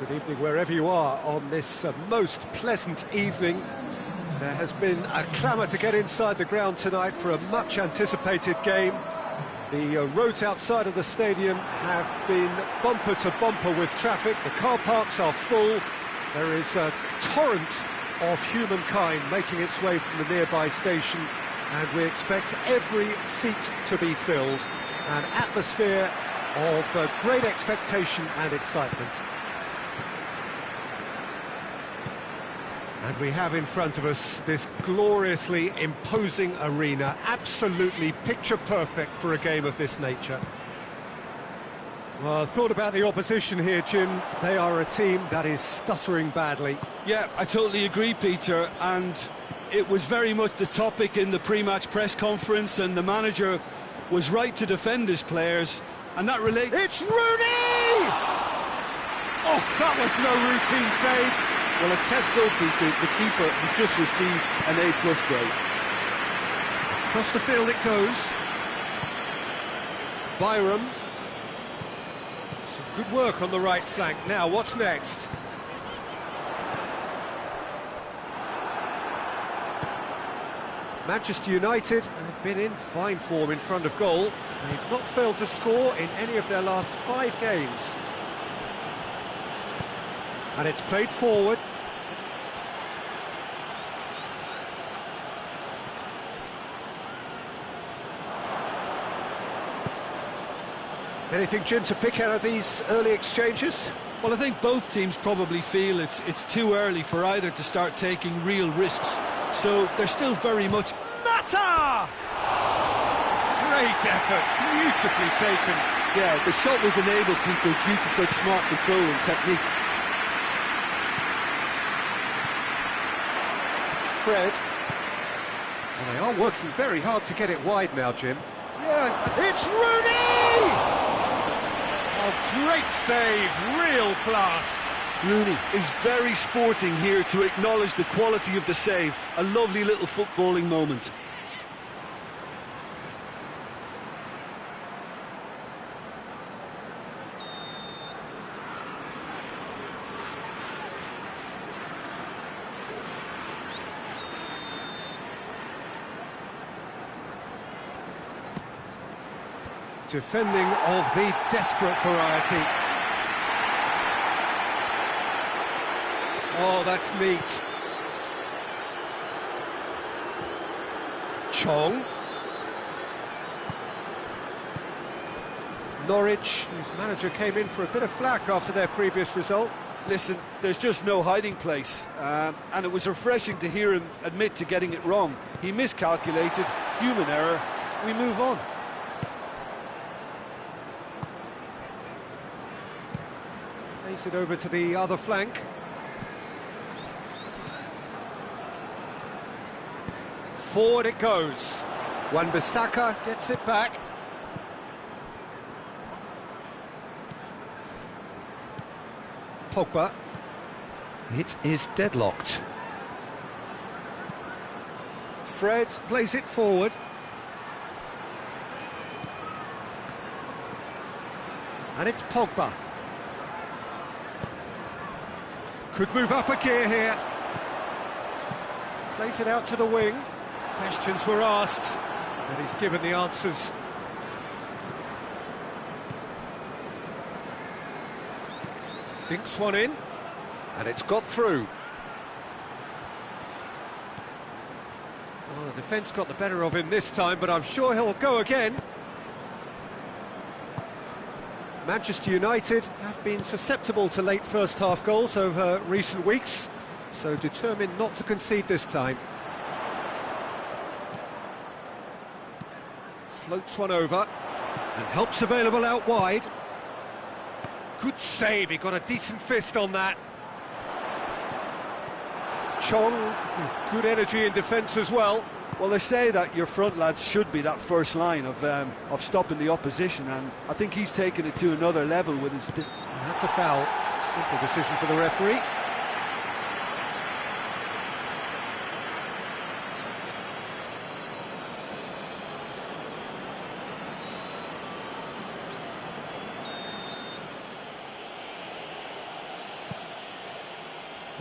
Good evening wherever you are on this most pleasant evening. There has been a clamour to get inside the ground tonight for a much-anticipated game. The roads outside of the stadium have been bumper to bumper with traffic. The car parks are full. There is a torrent of humankind making its way from the nearby station, and we expect every seat to be filled. An atmosphere of great expectation and excitement. And we have in front of us this gloriously imposing arena, absolutely picture-perfect for a game of this nature. Well, thought about the opposition here, Jim. They are a team that is stuttering badly. Yeah, I totally agree, Peter, and it was very much the topic in the pre-match press conference, and the manager was right to defend his players, and that relates... It's Rooney! Oh, that was no routine save. Well, as tests go, Peter, the keeper has just received an A+ grade. Across the field it goes. Byram. Some good work on the right flank. Now, what's next? Manchester United have been in fine form in front of goal. They've not failed to score in any of their last 5 games. And it's played forward. Anything, Jim, to pick out of these early exchanges? Well, I think both teams probably feel it's too early for either to start taking real risks. So they're still very much... Mata! Great effort, beautifully taken. Yeah, the shot was enabled, Peter, due to such smart control and technique. Fred. Well, they are working very hard to get it wide now, Jim. Yeah, it's Rooney! Oh, great save, real class. Rooney is very sporting here to acknowledge the quality of the save. A lovely little footballing moment. Defending of the desperate variety. Oh, that's neat. Chong. Norwich, whose manager came in for a bit of flack after their previous result. Listen, there's just no hiding place, and it was refreshing to hear him admit to getting it wrong. He miscalculated, human error, we move on. Plays it over to the other flank. Forward it goes. Wan-Bissaka gets it back. Pogba. It is deadlocked. Fred plays it forward. And it's Pogba. Could move up a gear here. Plays it out to the wing. Questions were asked, and he's given the answers. Dinks one in, and it's got through. Well, the defence got the better of him this time, but I'm sure he'll go again. Manchester United have been susceptible to late first-half goals over recent weeks, so determined not to concede this time. Floats one over, and help's available out wide. Good save, he got a decent fist on that. Chong with good energy in defence as well. Well, they say that your front lads should be that first line of stopping the opposition, and I think he's taken it to another level with his... That's a foul. Simple decision for the referee.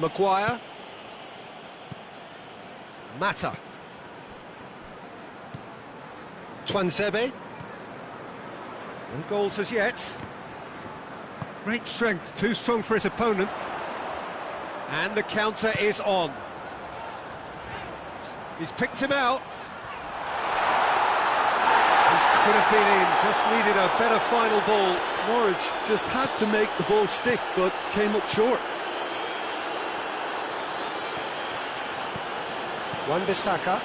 Maguire. Mata. Tuanzebe. No goals as yet. Great strength, too strong for his opponent. And the counter is on. He's picked him out. He could have been in, just needed a better final ball. Norwich just had to make the ball stick, but came up short. Wan-Bissaka.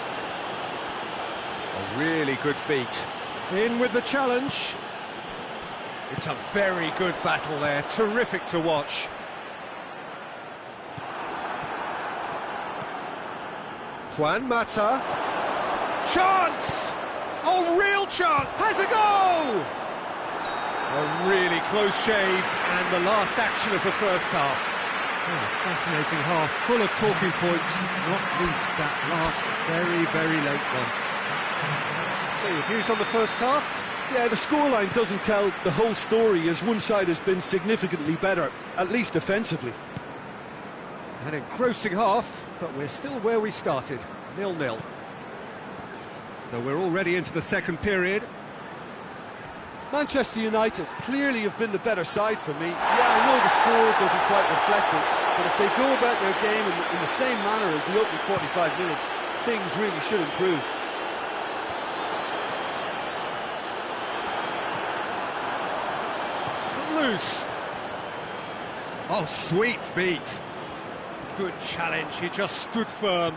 A really good feat. In with the challenge. It's a very good battle there, terrific to watch. Juan Mata. Chance! Oh, real chance! Has a go! A really close shave, and the last action of the first half. Fascinating half, full of talking points, not least that last very, very late one. So your views on the first half? Yeah, the scoreline doesn't tell the whole story, as one side has been significantly better, at least defensively. An engrossing half, but we're still where we started, 0-0. So we're already into the second period. Manchester United clearly have been the better side for me. Yeah, I know the score doesn't quite reflect it, but if they go about their game in the same manner as the opening 45 minutes, things really should improve. It's come loose. Oh, sweet feet. Good challenge, he just stood firm.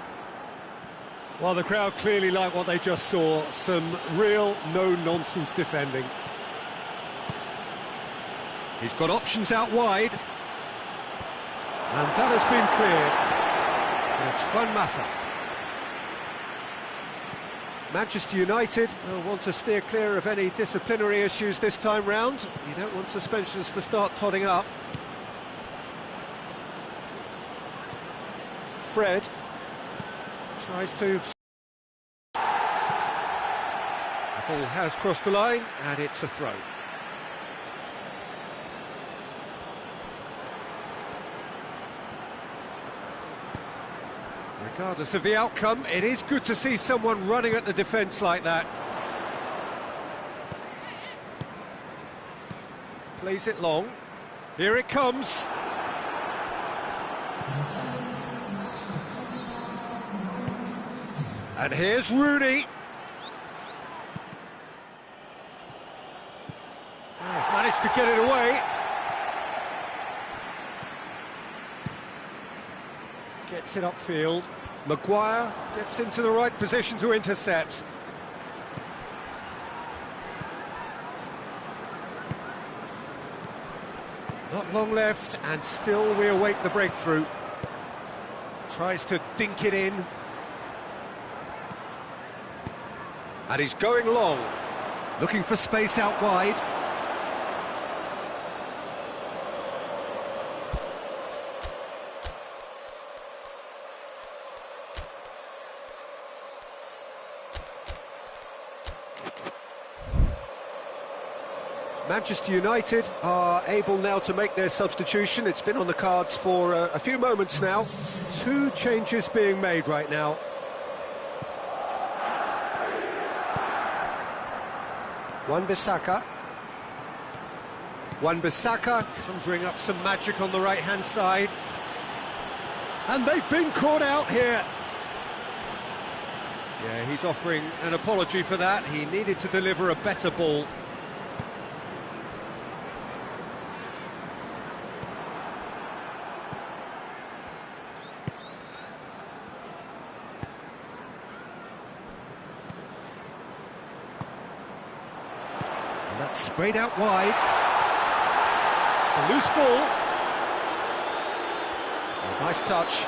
Well, the crowd clearly like what they just saw. Some real no-nonsense defending. He's got options out wide. And that has been cleared. And it's Juan Mata. Manchester United will want to steer clear of any disciplinary issues this time round. You don't want suspensions to start totting up. Fred tries to... The ball has crossed the line, and it's a throw. Regardless of the outcome, it is good to see someone running at the defence like that. Plays it long. Here it comes. And here's Rooney. Oh, managed to get it away. Gets it upfield. Maguire gets into the right position to intercept. Not long left, and still we await the breakthrough. Tries to dink it in. And he's going long, looking for space out wide. Manchester United are able now to make their substitution. It's been on the cards for a few moments now. Two changes being made right now. Wan-Bissaka. Wan-Bissaka conjuring up some magic on the right-hand side. And they've been caught out here. Yeah, he's offering an apology for that. He needed to deliver a better ball. That's sprayed out wide. It's a loose ball. Oh, nice touch.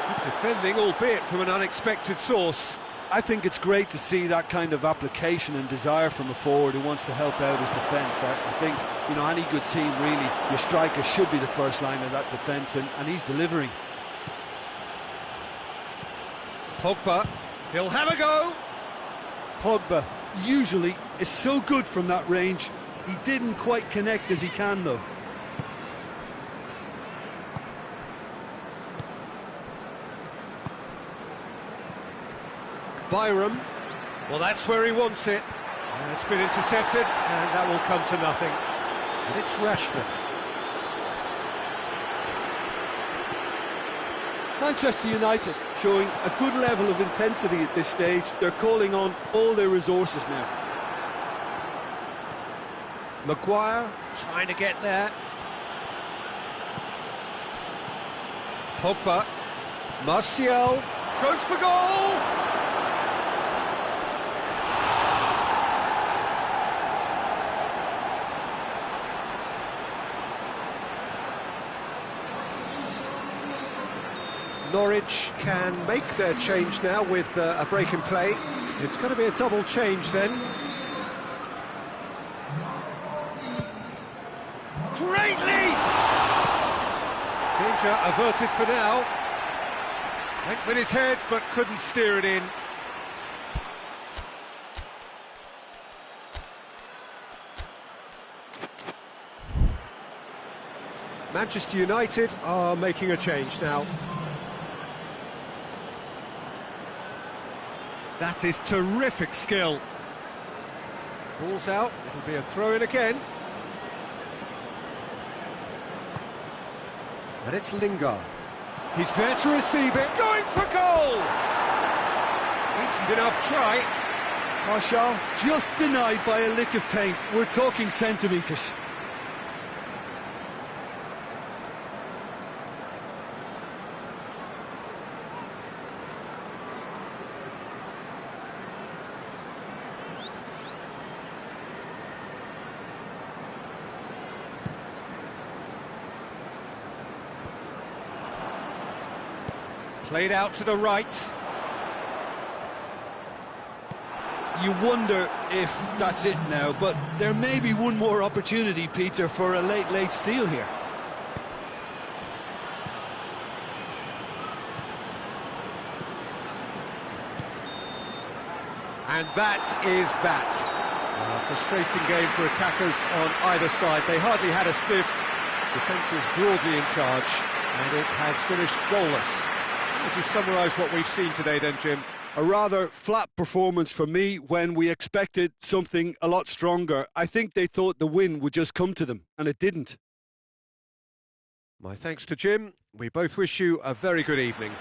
Good defending, albeit from an unexpected source. I think it's great to see that kind of application and desire from a forward who wants to help out his defence. I think, you know, any good team, really, your striker should be the first line of that defence, and he's delivering. Pogba, he'll have a go. Pogba, usually is so good from that range. He didn't quite connect as he can, though. Byram. Well, that's where he wants it. And it's been intercepted, and that will come to nothing. And it's Rashford. Manchester United showing a good level of intensity at this stage. They're calling on all their resources now. Maguire trying to get there. Pogba. Martial goes for goal! Norwich can make their change now with a break in play. It's going to be a double change then. Great leap! Danger averted for now. Went with his head but couldn't steer it in. Manchester United are making a change now. That is terrific skill. Ball's out, it'll be a throw-in again. And it's Lingard. He's there to receive it, going for goal! Decent enough try. Martial just denied by a lick of paint. We're talking centimetres. Played out to the right. You wonder if that's it now, but there may be one more opportunity, Peter, for a late steal here. And that is that. A frustrating game for attackers on either side. They hardly had a sniff. Defence is broadly in charge, and it has finished goalless. Would you summarise what we've seen today then, Jim? A rather flat performance for me when we expected something a lot stronger. I think they thought the win would just come to them, and it didn't. My thanks to Jim. We both wish you a very good evening.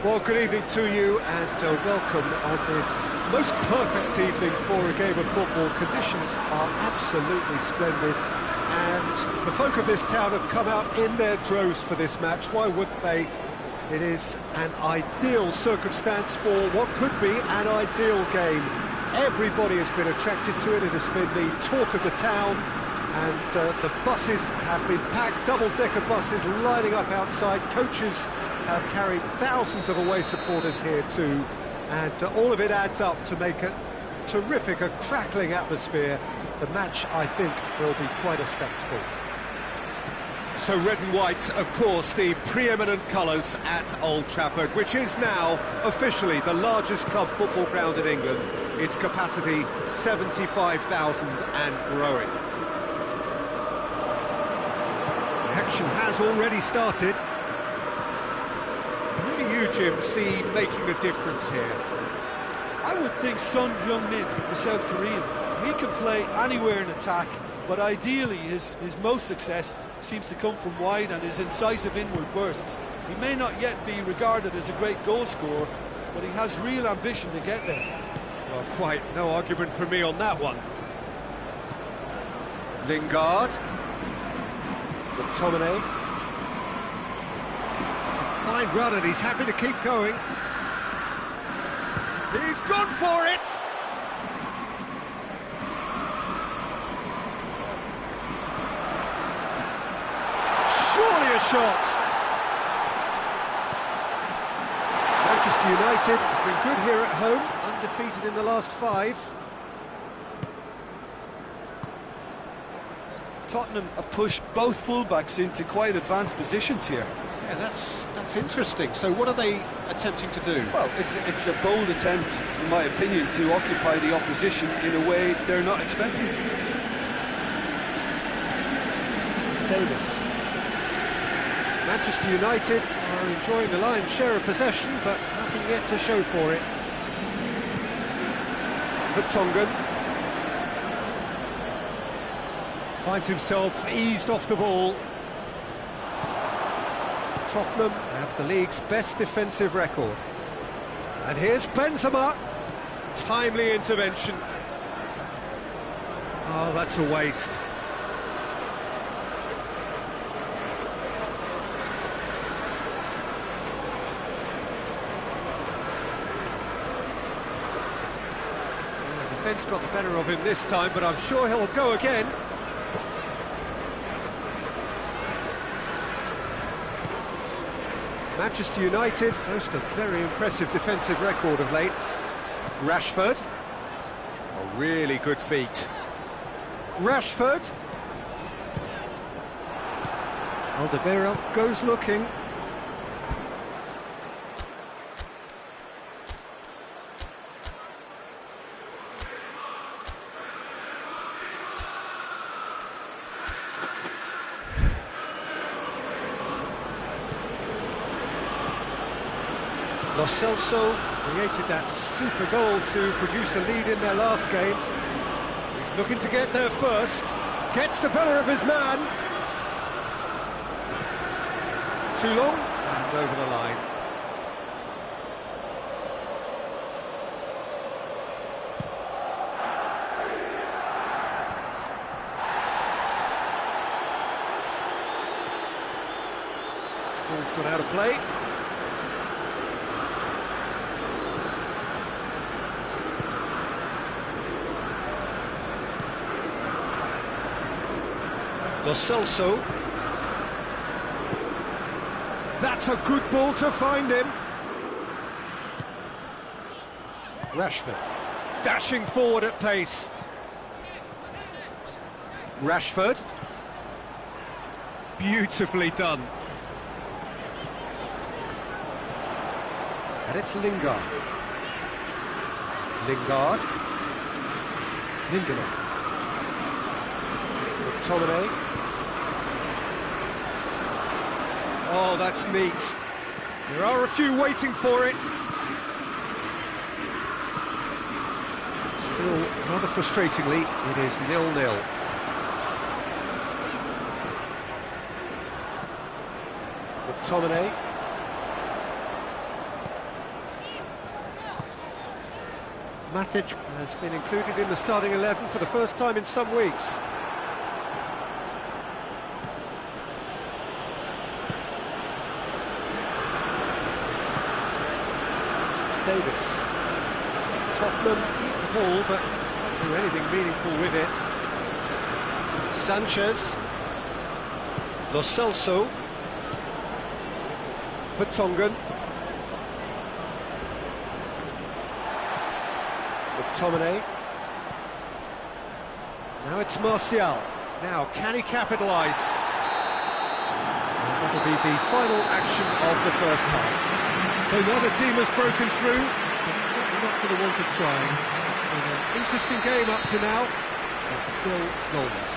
Well, good evening to you and welcome on this most perfect evening for a game of football. Conditions are absolutely splendid and the folk of this town have come out in their droves for this match. Why wouldn't they? It is an ideal circumstance for what could be an ideal game. Everybody has been attracted to it. It has been the talk of the town, and the buses have been packed, double-decker buses lining up outside. Coaches have carried thousands of away supporters here too, and all of it adds up to make a terrific, a crackling atmosphere. The match, I think, will be quite a spectacle. So red and white, of course, the preeminent colours at Old Trafford, which is now officially the largest club football ground in England. Its capacity 75,000 and growing. The action has already started. How do you, Jim, see making the difference here? I would think Son Heung-min, the South Korean, he can play anywhere in attack, but ideally his most success seems to come from wide and his incisive inward bursts. He may not yet be regarded as a great goal scorer, but he has real ambition to get there. Well, quite no argument for me on that one. Lingard. McTominay. It's a fine run and he's happy to keep going. He's gone for it! Surely a shot! Manchester United have been good here at home, undefeated in the last 5. Tottenham have pushed both fullbacks into quite advanced positions here. Yeah, that's interesting. So what are they attempting to do? Well, it's a bold attempt, in my opinion, to occupy the opposition in a way they're not expecting. Davis. Manchester United are enjoying the lion's share of possession, but nothing yet to show for it. Vertonghen finds himself eased off the ball. Tottenham have the league's best defensive record. And here's Benzema. Timely intervention. Oh, that's a waste. The defence got the better of him this time, but I'm sure he'll go again. Manchester United boast a very impressive defensive record of late. Rashford. A really good feat. Rashford. Alderweireld goes looking. Lo Celso created that super goal to produce a lead in their last game. He's looking to get there first. Gets the better of his man. Too long and over the line. Ball's gone out of play. Lo Celso. That's a good ball to find him. Rashford dashing forward at pace. Rashford. Beautifully done. And it's Lingard. Lingard. Lindelof. McTominay. Oh, that's neat. There are a few waiting for it. Still, rather frustratingly, it is 0-0. McTominay. Matic has been included in the starting 11 for the first time in some weeks. Davis. Tottenham keep the ball, but can't do anything meaningful with it. Sanchez. Lo Celso. Vertonghen. McTominay. Now it's Martial. Now, can he capitalise? That'll be the final action of the first half. So now the team has broken through, but certainly not for the want of trying. An interesting game up to now, but still goalless.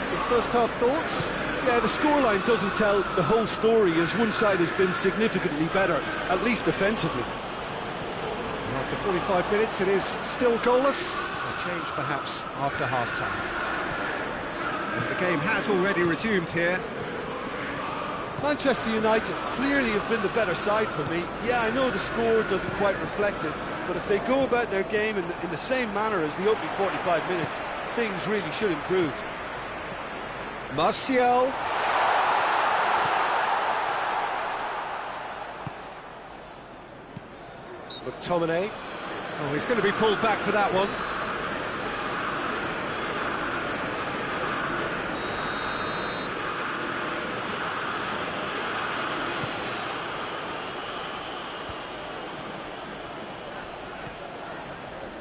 Some first half thoughts? Yeah, the scoreline doesn't tell the whole story, as one side has been significantly better, at least defensively. And after 45 minutes it is still goalless. A change perhaps after half-time. And the game has already resumed here. Manchester United clearly have been the better side for me. Yeah, I know the score doesn't quite reflect it, but if they go about their game in the same manner as the opening 45 minutes, things really should improve. Martial. McTominay. Oh, he's going to be pulled back for that one.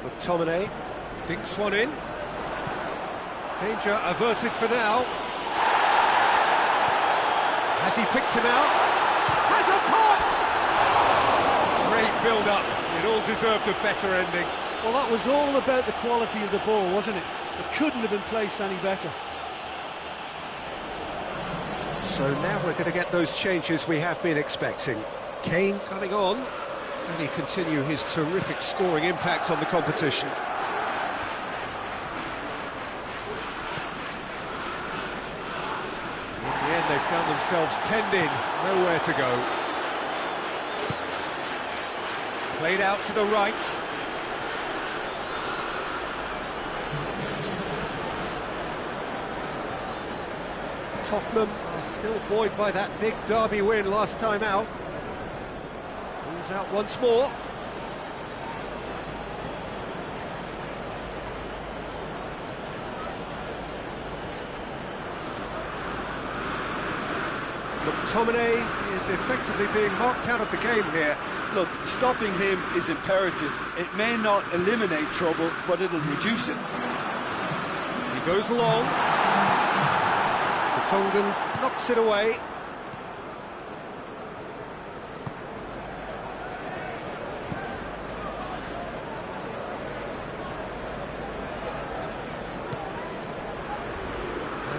McTominay dinks one in. Danger averted for now. Has he picked him out? Has a pop! Great build-up. It all deserved a better ending. Well, that was all about the quality of the ball, wasn't it? It couldn't have been placed any better. So now we're going to get those changes we have been expecting. Kane coming on. Can he continue his terrific scoring impact on the competition? In the end, they found themselves penned in, nowhere to go. Played out to the right. Tottenham are still buoyed by that big derby win last time out. Pulls out once more. McTominay is effectively being marked out of the game here. Look, stopping him is imperative. It may not eliminate trouble, but it'll reduce it. He goes along. Vertonghen knocks it away.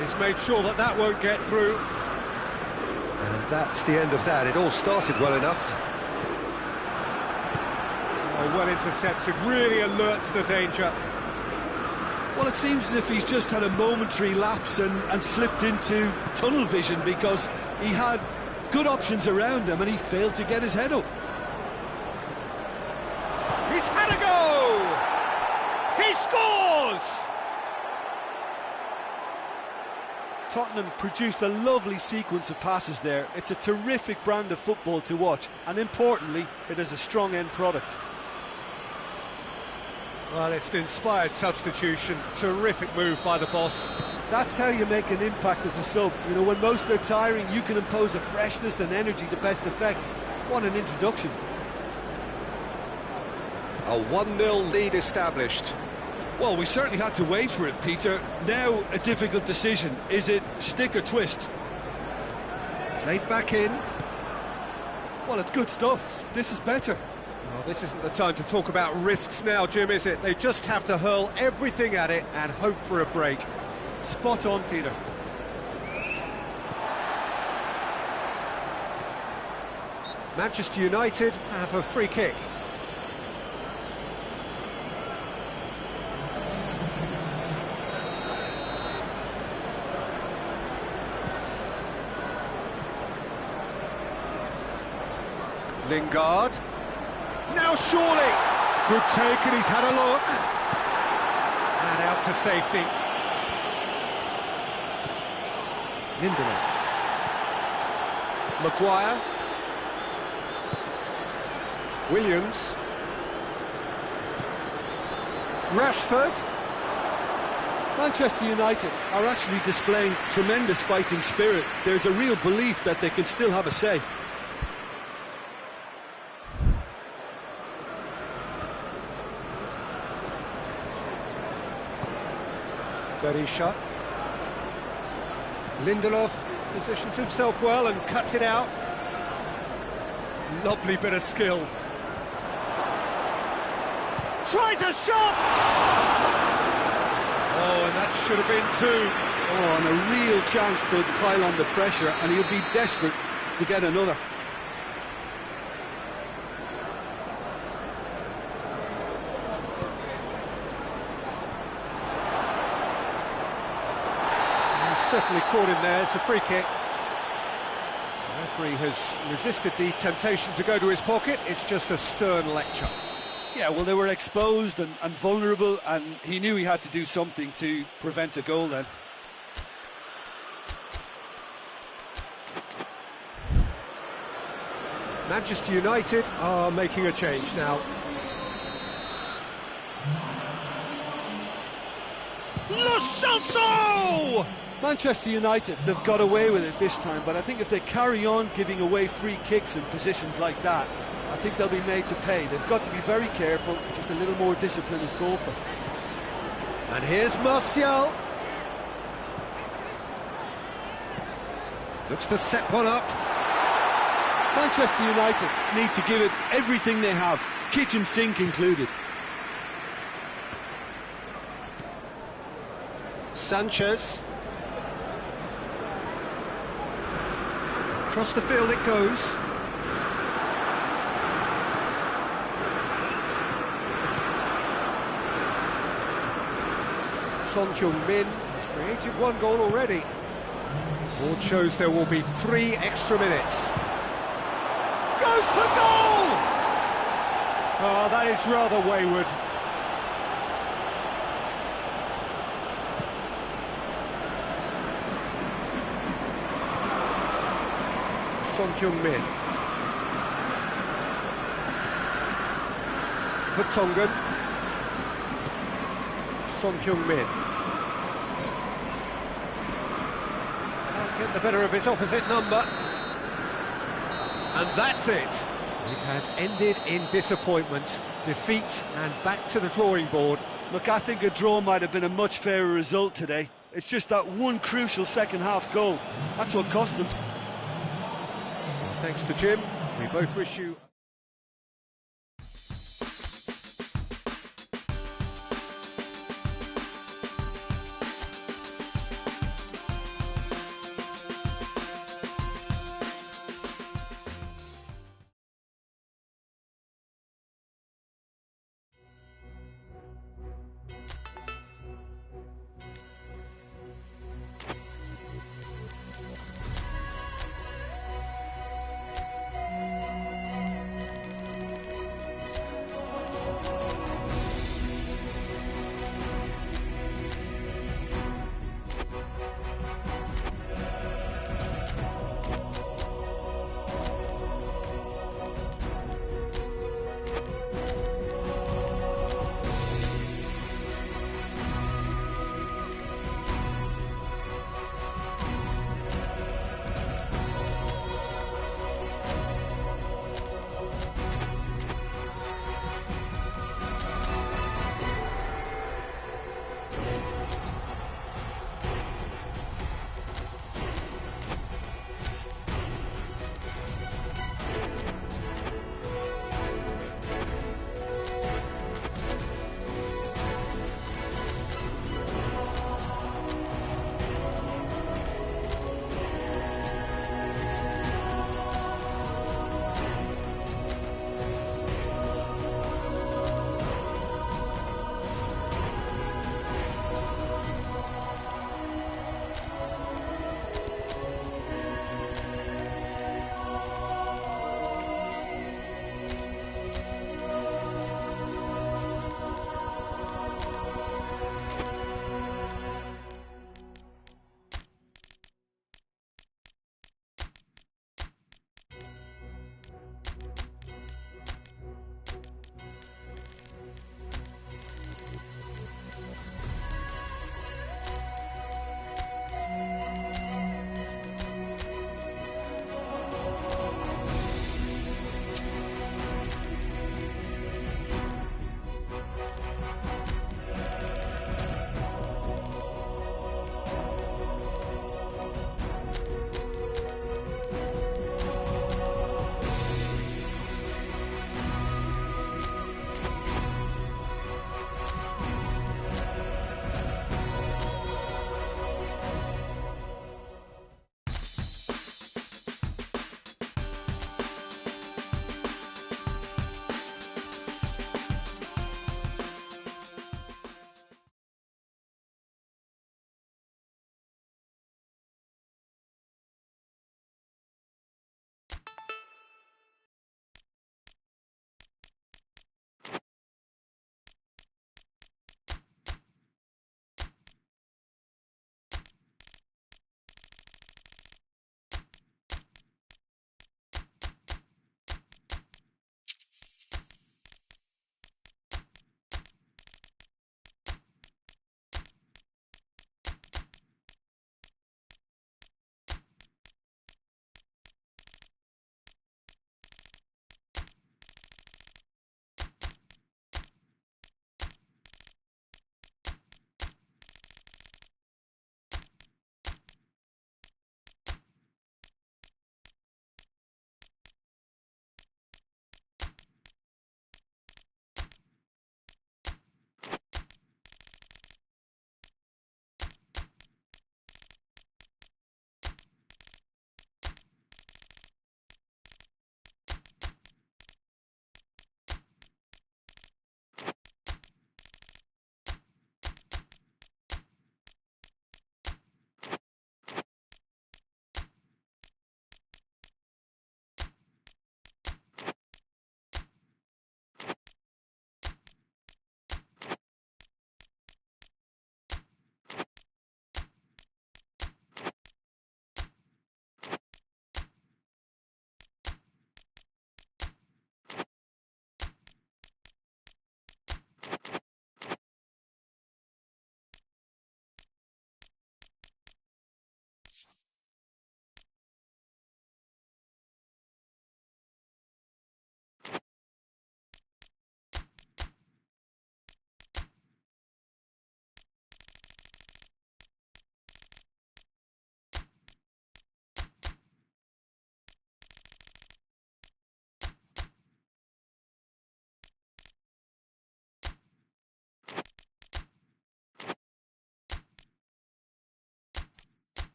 He's made sure that that won't get through. And that's the end of that. It all started well enough. Oh, well intercepted, really alert to the danger. Well, it seems as if he's just had a momentary lapse and slipped into tunnel vision, because he had good options around him and he failed to get his head up. He's had a go! He scores! Tottenham produced a lovely sequence of passes there. It's a terrific brand of football to watch, and importantly, it is a strong end product. Well, it's an inspired substitution. Terrific move by the boss. That's how you make an impact as a sub. You know, when most are tiring, you can impose a freshness and energy to best effect. What an introduction. A 1-0 lead established. Well, we certainly had to wait for it, Peter. Now a difficult decision. Is it stick or twist? Played back in. Well, it's good stuff. This is better. Well, this isn't the time to talk about risks now, Jim, is it? They just have to hurl everything at it and hope for a break. Spot on, Peter. Manchester United have a free kick. Lingard. Now surely! Good take, and he's had a look. And out to safety. Lindelof. Maguire. Williams. Rashford. Manchester United are actually displaying tremendous fighting spirit. There's a real belief that they can still have a say. Berisha. Lindelof positions himself well and cuts it out. Lovely bit of skill. Tries a shot! Oh, and that should have been two. Oh, and a real chance to pile on the pressure, and he'll be desperate to get another. He's certainly caught him there. It's a free kick. The referee has resisted the temptation to go to his pocket. It's just a stern lecture. Yeah, well, they were exposed and vulnerable, and he knew he had to do something to prevent a goal then. Manchester United are making a change now. Lo Celso! Manchester United have got away with it this time, but I think if they carry on giving away free kicks in positions like that, I think they'll be made to pay. They've got to be very careful. Just a little more discipline is called for. And here's Martial. Looks to set one up. Manchester United need to give it everything they have, kitchen sink included. Sanchez. Across the field it goes. Son Heung-min has created one goal already. Board shows there will be 3 extra minutes. Goes for goal! Oh, that is rather wayward. Son Heung-min. Vertonghen. Son Heung-min. Can't get the better of his opposite number. And that's it. It has ended in disappointment, defeat, and back to the drawing board. Look, I think a draw might have been a much fairer result today. It's just that one crucial second-half goal. That's what cost them. Thanks to Jim. We both wish you...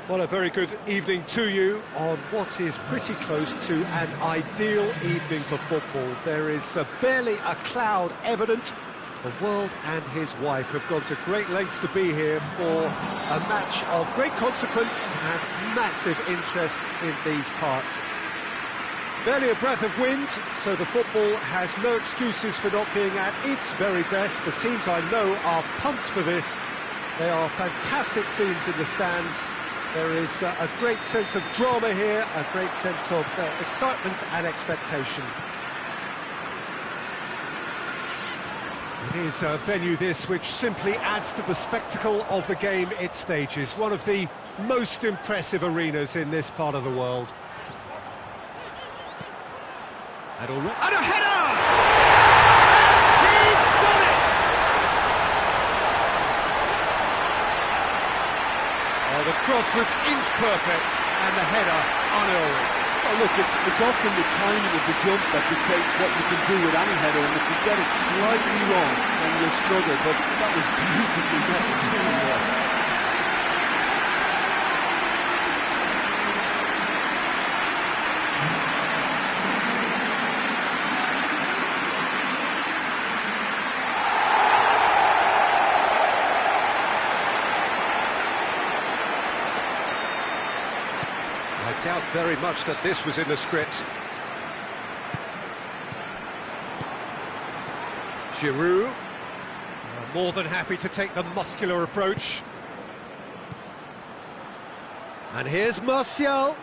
Well, a very good evening to you on what is pretty close to an ideal evening for football. There is barely a cloud evident. The world and his wife have gone to great lengths to be here for a match of great consequence and massive interest in these parts. Barely a breath of wind, so the football has no excuses for not being at its very best. The teams I know are pumped for this. There are fantastic scenes in the stands. There is a great sense of drama here, a great sense of excitement and expectation. It is a venue this which simply adds to the spectacle of the game it stages. One of the most impressive arenas in this part of the world. And a header! He's done it! Oh, the cross was inch perfect, and the header unerring. Oh, look, it's often the timing of the jump that dictates what you can do with any header, and if you get it slightly wrong, then you'll struggle, but that was beautifully met, it really was. I doubt very much that this was in the script. Giroud, more than happy to take the muscular approach. And here's Martial.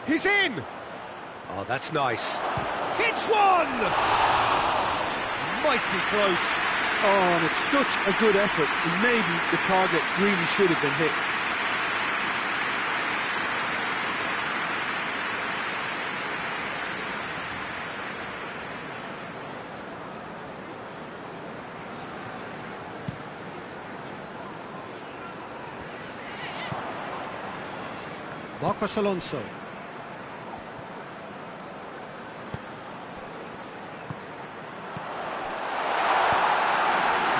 He's in! Oh, that's nice. Hits one! Mighty close. Oh, and it's such a good effort, and maybe the target really should have been hit. Marcos Alonso.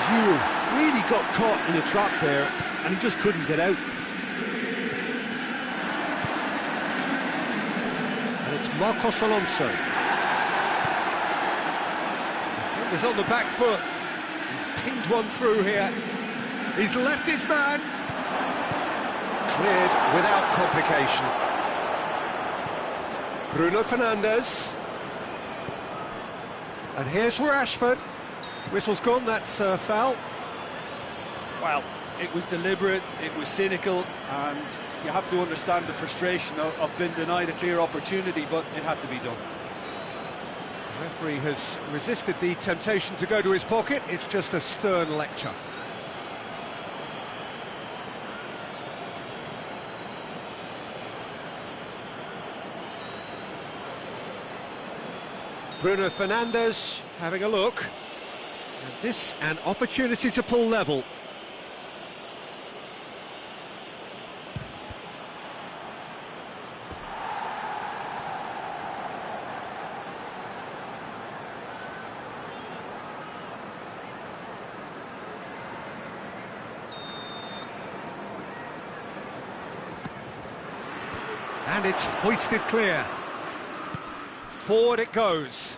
Giroud really got caught in a trap there, and he just couldn't get out. And it's Marcos Alonso. Defender's on the back foot. He's pinged one through here. He's left his man. Cleared without complication. Bruno Fernandes. And here's Rashford. Whistle's gone, that's foul. Well, it was deliberate, it was cynical, and you have to understand the frustration of being denied a clear opportunity, but it had to be done. The referee has resisted the temptation to go to his pocket. It's just a stern lecture. Bruno Fernandes having a look. And this an opportunity to pull level. And it's hoisted clear. Forward it goes.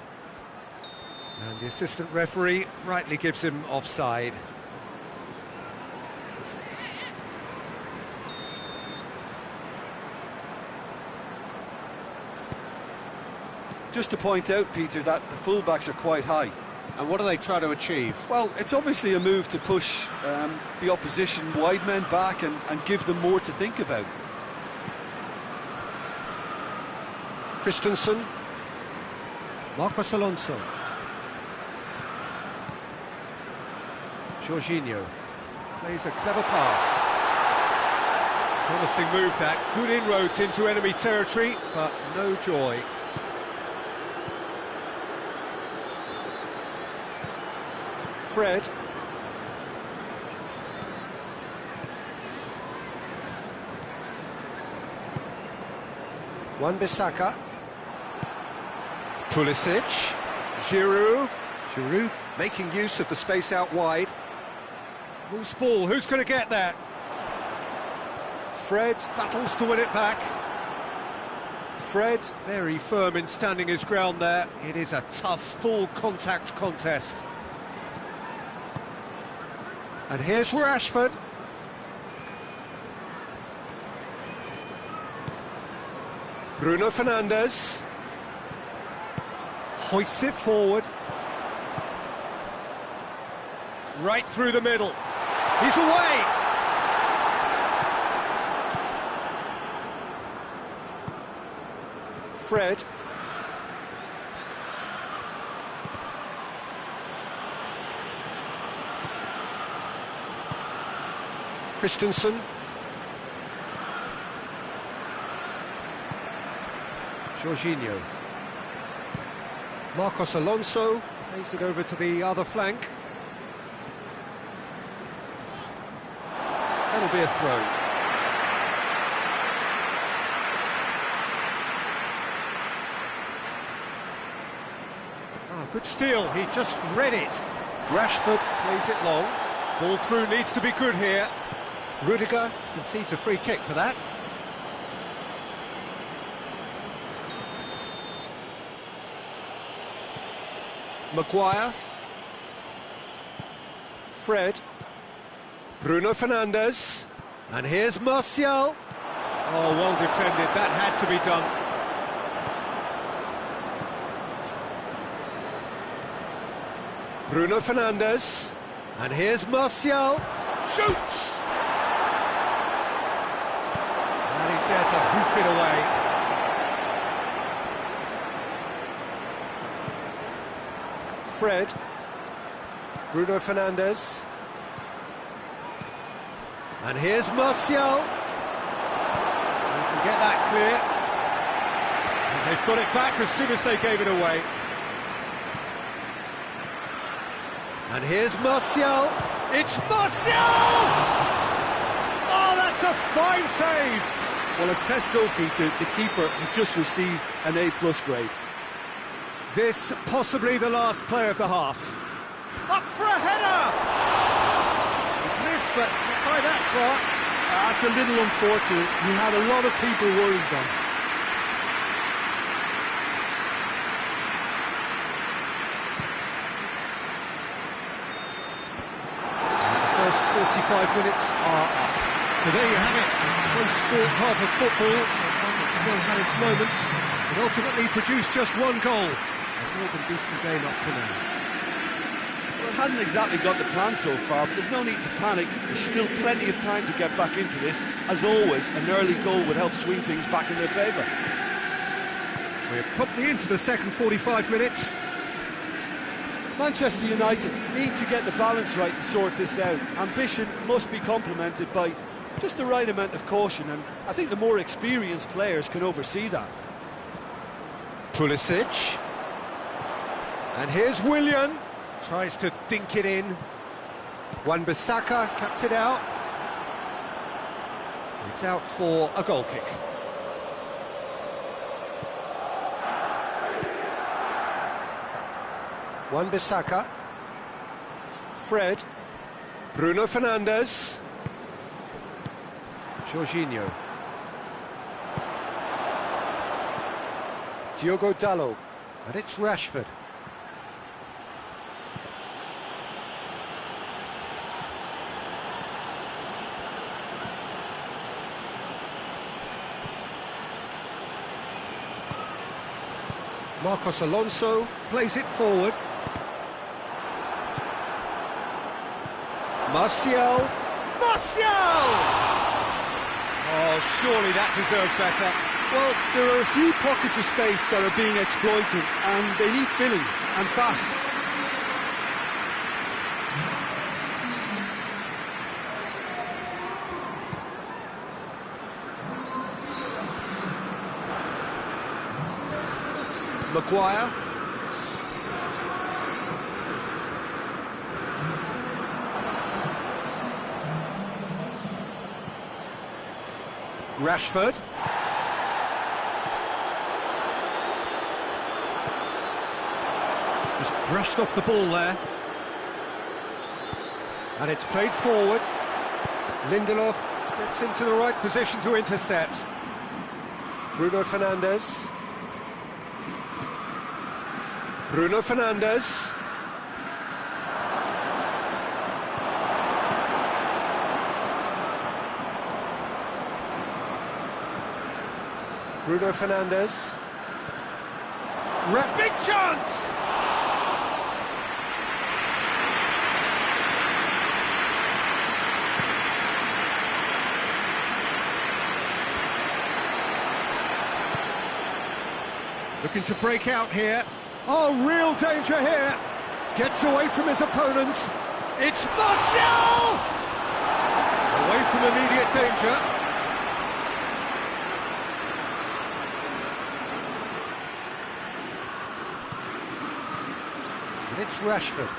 And the assistant referee rightly gives him offside. Just to point out, Peter, that the fullbacks are quite high. And what do they try to achieve? Well, it's obviously a move to push the opposition wide men back and give them more to think about. Christensen. Marcos Alonso. Jorginho. Plays a clever pass. Promising move that. Good inroads into enemy territory, but no joy. Fred. Wan-Bissaka. Pulisic. Giroud. Giroud making use of the space out wide. Loose ball, who's going to get that? Fred battles to win it back. Fred, very firm in standing his ground there. It is a tough, full contact contest. And here's Rashford. Bruno Fernandes. Hoists it forward. Right through the middle. He's away! Fred. Christensen. Jorginho. Marcos Alonso plays it over to the other flank. That'll be a throw. Good steal, he just read it. Rashford plays it long. Ball through needs to be good here. Rudiger concedes a free kick for that. Maguire. Fred. Bruno Fernandes. And here's Martial. Oh, well defended, that had to be done. Bruno Fernandes, and here's Martial, shoots! And he's there to hoof it away. Fred, Bruno Fernandes, and here's Martial. He can get that clear. And they've got it back as soon as they gave it away. And here's Martial. It's Martial! Oh, that's a fine save! Well, as test goalkeeper, the keeper has just received an A+ grade. This possibly the last play of the half. Up for a header! He's missed, but not by that far. That's a little unfortunate. He had a lot of people worried then. The first 45 minutes are up. So there you have it. Close sport half of football. One that still had its moments, but ultimately produced just one goal. A more than decent game up to now. Well, it hasn't exactly got the plan so far, but there's no need to panic. There's still plenty of time to get back into this. As always, an early goal would help swing things back in their favour. We're promptly into the second 45 minutes. Manchester United need to get the balance right to sort this out. Ambition must be complemented by just the right amount of caution, and I think the more experienced players can oversee that. Pulisic. And here's Willian. Tries to dink it in. Wan-Bissaka cuts it out. It's out for a goal kick. Wan-Bissaka. Fred. Bruno Fernandes. Jorginho. Diogo Dalot. And it's Rashford. Marcos Alonso plays it forward. Martial! Martial! Oh, surely that deserved better. Well, there are a few pockets of space that are being exploited, and they need filling, and fast. Maguire. Rashford. Just brushed off the ball there. And it's played forward. Lindelof gets into the right position to intercept. Bruno Fernandes. Bruno Fernandes. Bruno Fernandes. Big chance! Looking to break out here. Oh, real danger here. Gets away from his opponents. It's Martial! Away from immediate danger. And it's Rashford.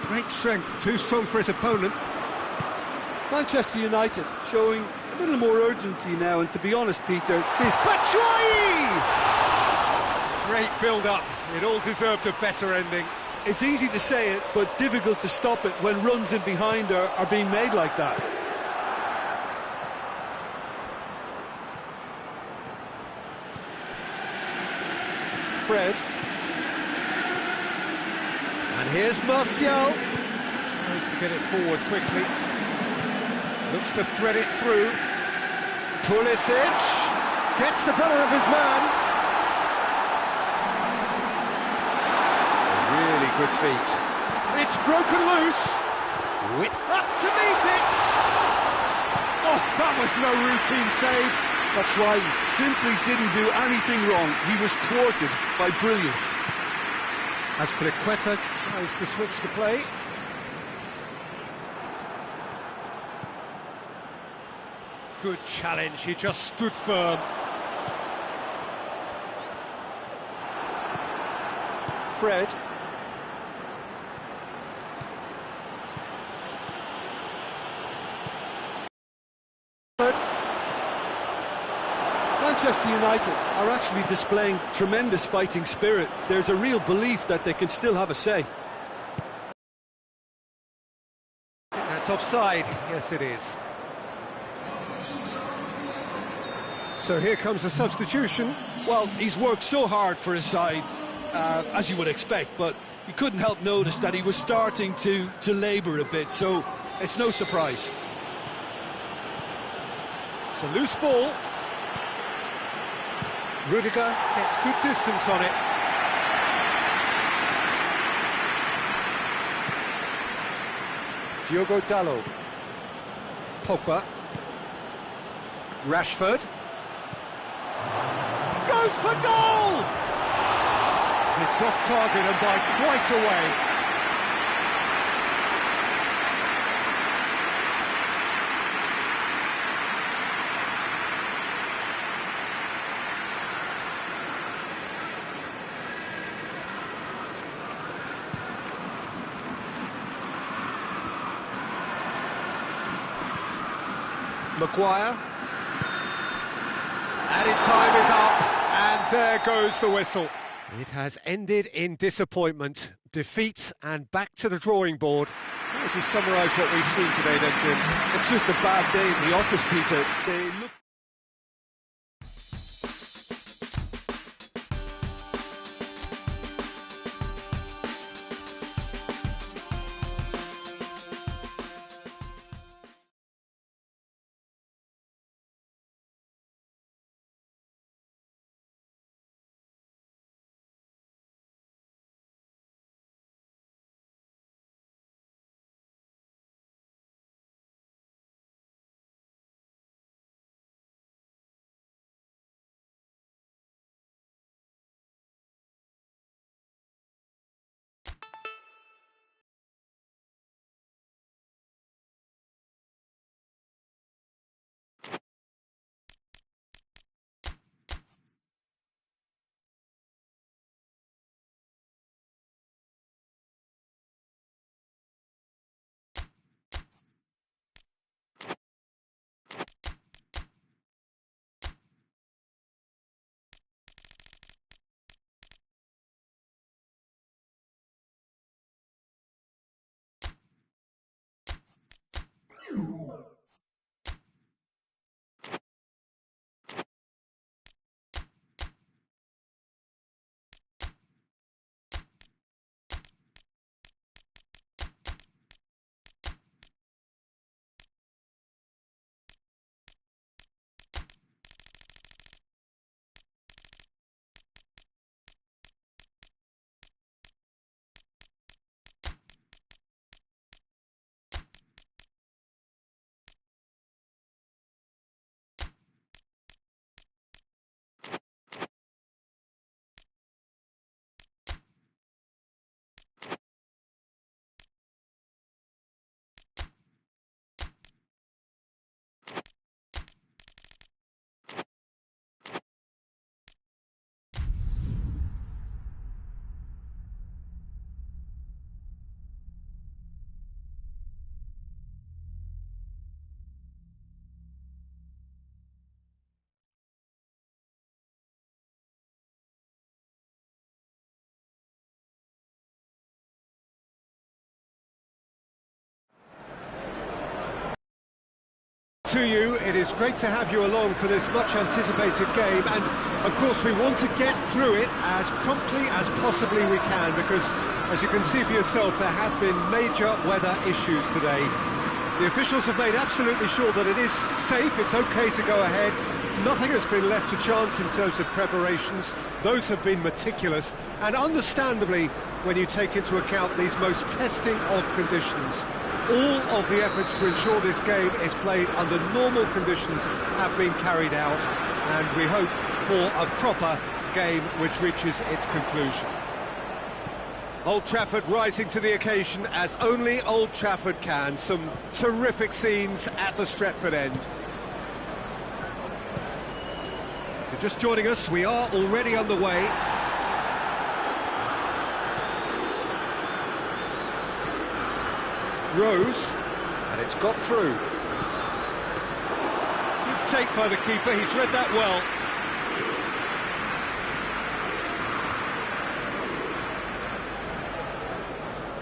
Great strength, too strong for his opponent. Manchester United showing a little more urgency now, and to be honest, Peter, this... Batshuayi! Great build-up. It all deserved a better ending. It's easy to say it, but difficult to stop it when runs in behind are being made like that. Fred. And here's Martial. Tries to get it forward quickly. Looks to thread it through. Pulisic gets the better of his man. Really good feet. It's broken loose. Up to meet it. Oh, that was no routine save. That's right, simply didn't do anything wrong. He was thwarted by brilliance. As Piliqueta tries to switch the play. Good challenge, he just stood firm. Fred. Manchester United are actually displaying tremendous fighting spirit. There's a real belief that they can still have a say. That's offside. Yes, it is. So here comes the substitution. Well, he's worked so hard for his side, as you would expect, but you couldn't help notice that he was starting to labour a bit, so it's no surprise. It's a loose ball. Rudiger gets good distance on it. Diogo Dalot. Pogba. Rashford. Goes for goal! It's off target and by quite a way. Maguire. Added time is up, and there goes the whistle. It has ended in disappointment, defeat, and back to the drawing board. How would you summarise what we've seen today then, Jim? It's just a bad day in the office, Peter. They look to you. It is great to have you along for this much-anticipated game, and of course we want to get through it as promptly as possibly we can, because, as you can see for yourself, there have been major weather issues today. The officials have made absolutely sure that it is safe, it's okay to go ahead. Nothing has been left to chance in terms of preparations. Those have been meticulous, and understandably, when you take into account these most testing of conditions, all of the efforts to ensure this game is played under normal conditions have been carried out, and we hope for a proper game which reaches its conclusion. Old Trafford rising to the occasion as only Old Trafford can. Some terrific scenes at the Stretford end. If you're just joining us, we are already underway. Rose, and it's got through. Good take by the keeper, he's read that well.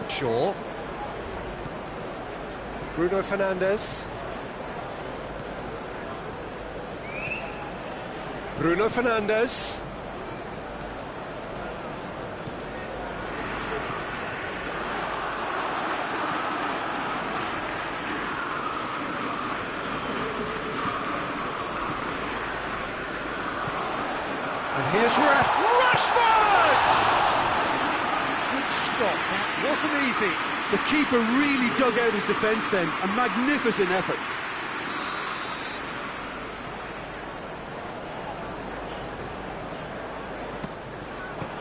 Shaw. Bruno Fernandes. Bruno Fernandes. And here's Rashford! Good stop, that wasn't easy. The keeper really dug out his defence then, a magnificent effort.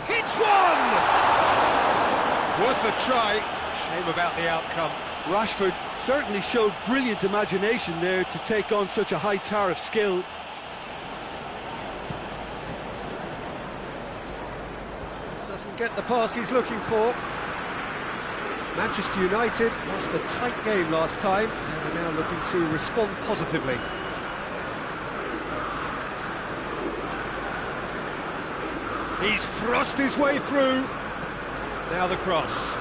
Hits one! Worth a try, shame about the outcome. Rashford certainly showed brilliant imagination there to take on such a high tower of skill. Doesn't get the pass he's looking for. Manchester United lost a tight game last time and are now looking to respond positively. He's thrust his way through. Now the cross.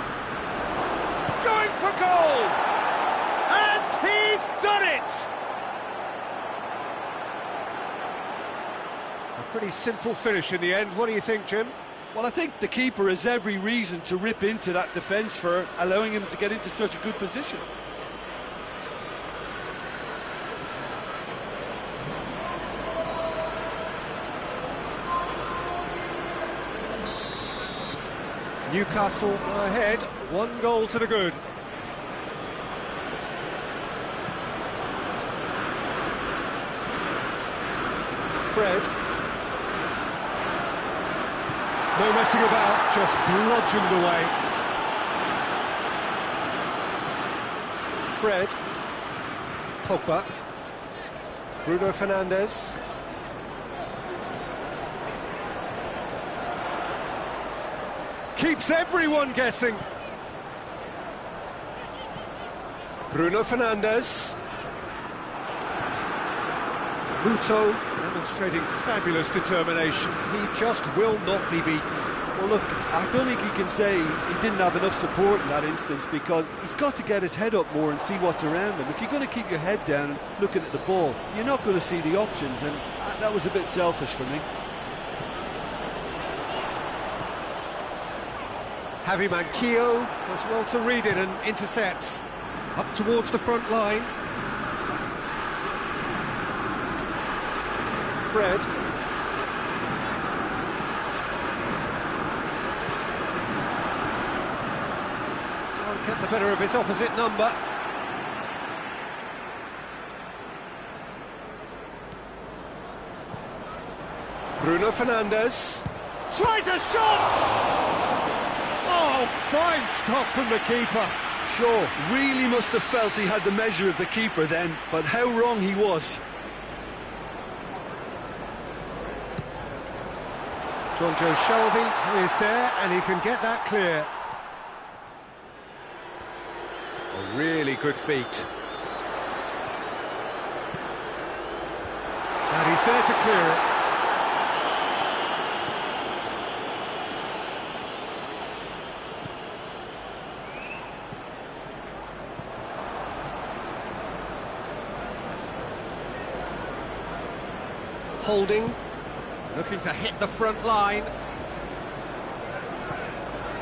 Going for goal! And he's done it! A pretty simple finish in the end. What do you think, Jim? Well, I think the keeper has every reason to rip into that defence for allowing him to get into such a good position. Newcastle go ahead, 1 goal to the good. Fred. No messing about, just bludgeoned away. Fred. Pogba. Bruno Fernandes. Keeps everyone guessing. Bruno Fernandes. Muto demonstrating fabulous determination. He just will not be beaten. Well, look, I don't think he can say he didn't have enough support in that instance, because he's got to get his head up more and see what's around him. If you're going to keep your head down and looking at the ball, you're not going to see the options, and that was a bit selfish for me. Javi Manquillo does well to read it and intercepts. Up towards the front line. Fred. Can't get the better of his opposite number. Bruno Fernandes. Tries a shot! Oh, fine stop from the keeper. Sure, really must have felt he had the measure of the keeper then, but how wrong he was. John Joe Shelby is there, and he can get that clear. A really good feat. And he's there to clear it. Holding, looking to hit the front line.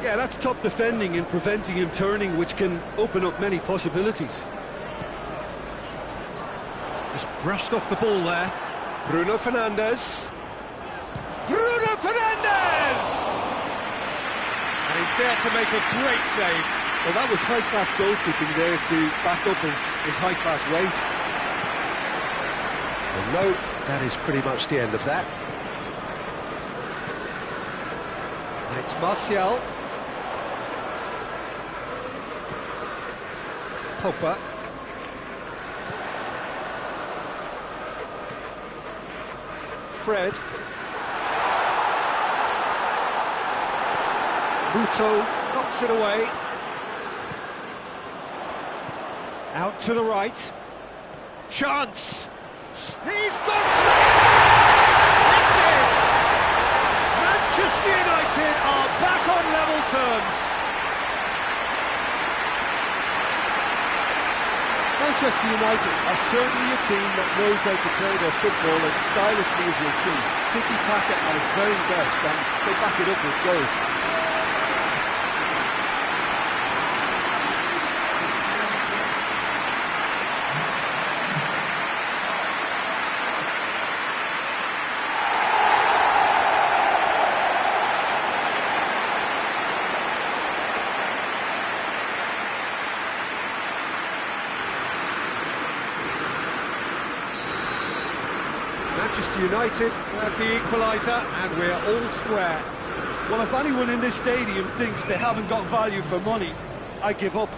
Yeah, that's top defending and preventing him turning, which can open up many possibilities. Just brushed off the ball there. Bruno Fernandes. Bruno Fernandes! And he's there to make a great save. Well, that was high-class goalkeeping there to back up his high-class wage. Well, no, that is pretty much the end of that. And it's Martial. Pogba. Fred. Muto knocks it away. Out to the right. Chance. He's gone for it! That's it! Manchester United are back on level terms. Manchester United are certainly a team that knows how to play their football as stylishly as you'll see. Tiki-taka at its very best, and they back it up with goals. Manchester United have the equaliser, and we're all square. Well, if anyone in this stadium thinks they haven't got value for money, I give up.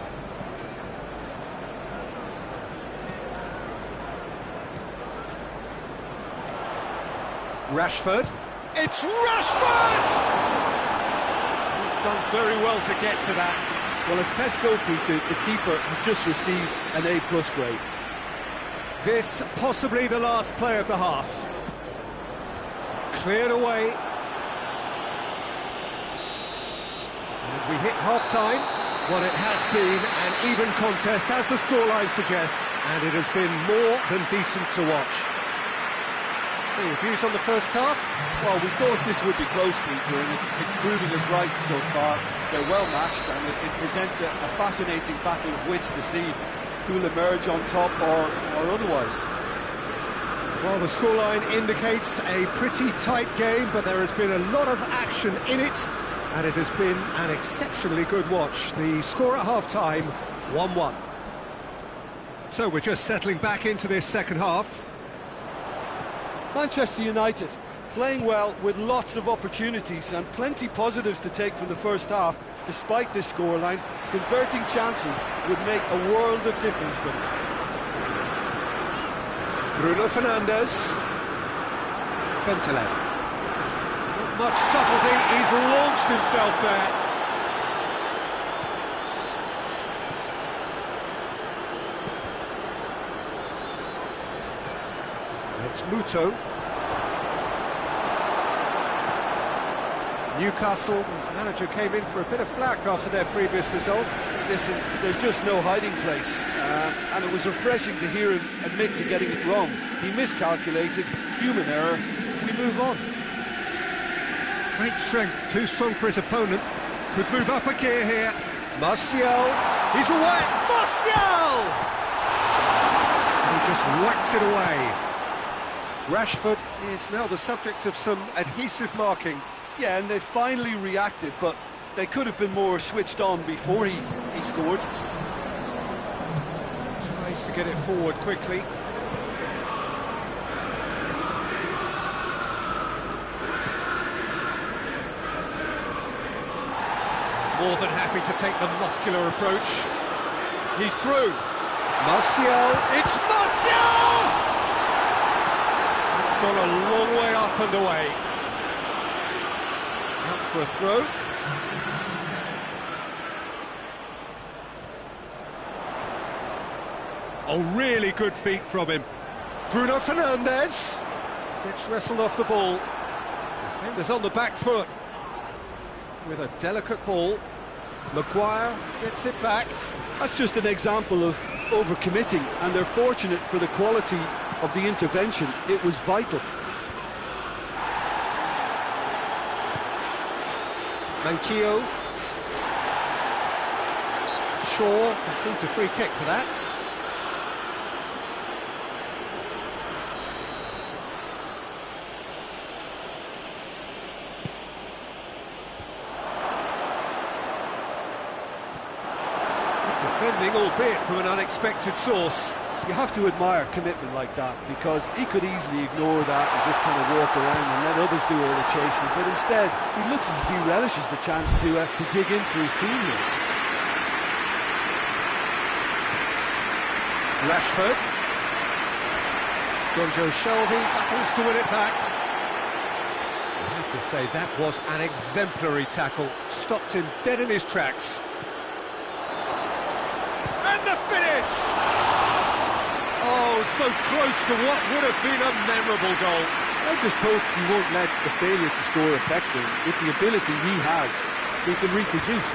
Rashford. It's Rashford! He's done very well to get to that. Well, as test goalkeeper, the keeper has just received an A+ grade. This possibly the last play of the half. Cleared away. And we hit half-time. Well, it has been an even contest, as the scoreline suggests, and it has been more than decent to watch. So, your views on the first half? Well, we thought this would be close, Peter, and it's proving us right so far. They're well matched, and it presents a fascinating battle of wits to see who'll emerge on top or otherwise. Well, the scoreline indicates a pretty tight game, but there has been a lot of action in it, and it has been an exceptionally good watch. The score at half-time, 1-1. So we're just settling back into this second half. Manchester United playing well with lots of opportunities and plenty positives to take from the first half. Despite this scoreline, converting chances would make a world of difference for them. Bruno Fernandes. Bentaleb. Not much subtlety, he's launched himself there. It's Muto. Newcastle, whose manager came in for a bit of flack after their previous result. Listen, there's just no hiding place, and it was refreshing to hear him admit to getting it wrong. He miscalculated, human error, we move on. Great strength, too strong for his opponent. Could move up a gear here. Martial, he's away! Martial! And he just whacks it away. Rashford is now the subject of some adhesive marking. Yeah, and they finally reacted, but they could have been more switched on before he scored. Tries to get it forward quickly. More than happy to take the muscular approach. He's through. Martial, it's Martial! It's gone a long way up and away. Out for a throw. Oh, really good feet from him. Bruno Fernandes gets wrestled off the ball. Defenders on the back foot with a delicate ball. Maguire gets it back. That's just an example of overcommitting, and they're fortunate for the quality of the intervention. It was vital. Manquillo. Shaw concedes a free kick for that. Defending, albeit from an unexpected source. You have to admire commitment like that, because he could easily ignore that and just kind of walk around and let others do all the chasing, but instead he looks as if he relishes the chance to dig in for his team here. Rashford. Jonjo Shelvey battles to win it back. I have to say that was an exemplary tackle, stopped him dead in his tracks. And the finish! Oh, so close to what would have been a memorable goal. I just hope he won't let the failure to score affect him. With the ability he has, he can reproduce.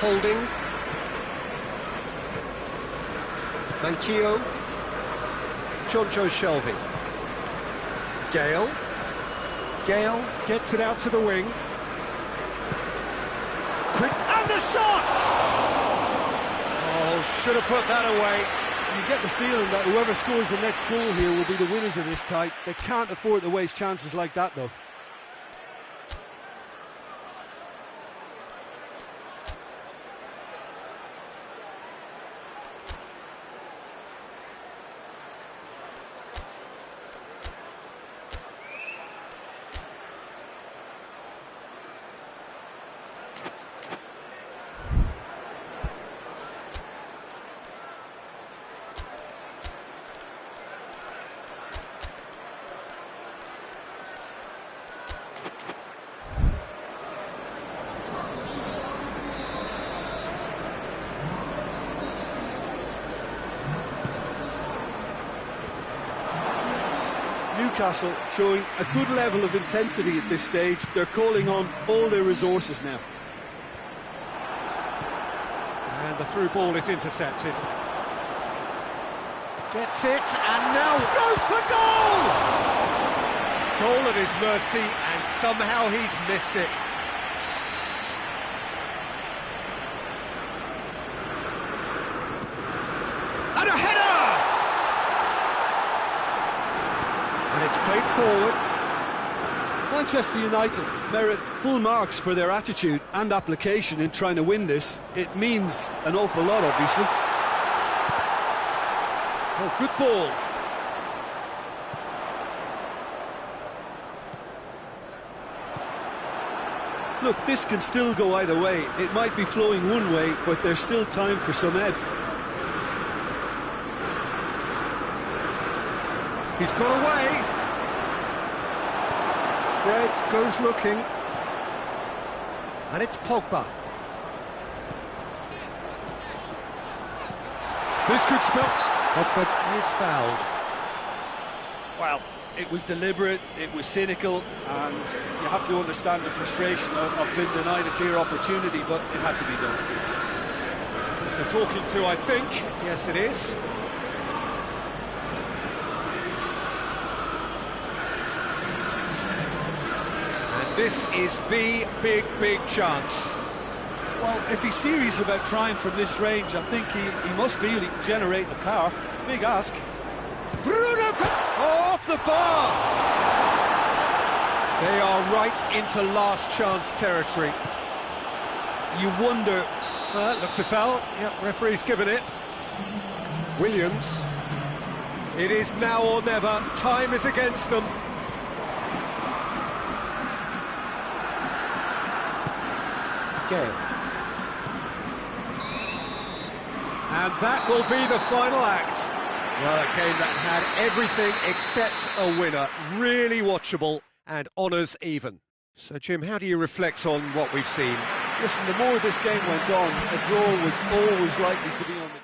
Holding. Manquillo. Jonjo Shelvey. Gale. Gale gets it out to the wing. Quick, and the shot! Oh, should have put that away. You get the feeling that whoever scores the next goal here will be the winners of this tie. They can't afford to waste chances like that, though. Newcastle showing a good level of intensity at this stage. They're calling on all their resources now. And the through ball is intercepted. Gets it, and now goes for goal! Goal at his mercy, and somehow he's missed it. And a header! And it's played forward. Manchester United merit full marks for their attitude and application in trying to win this. It means an awful lot, obviously. Oh, good ball. Look, this can still go either way. It might be flowing one way, but there's still time for some ebb. He's got away. Fred goes looking. And it's Pogba. This could spell... Pogba is fouled. Well, it was deliberate, it was cynical, and you have to understand the frustration of being denied a clear opportunity, but it had to be done. It's the talking to, I think. Yes, it is. This is the big chance. Well, if he's serious about trying from this range, I think he must feel he can generate the power. Big ask. Bruno off the bar! They are right into last chance territory. You wonder... Looks a foul. Yep, referee's given it. Williams. It is now or never. Time is against them. Gale. And that will be the final act. Well, a game that had everything except a winner. Really watchable and honours even. So, Jim, how do you reflect on what we've seen? Listen, the more this game went on, a draw was always likely to be on the...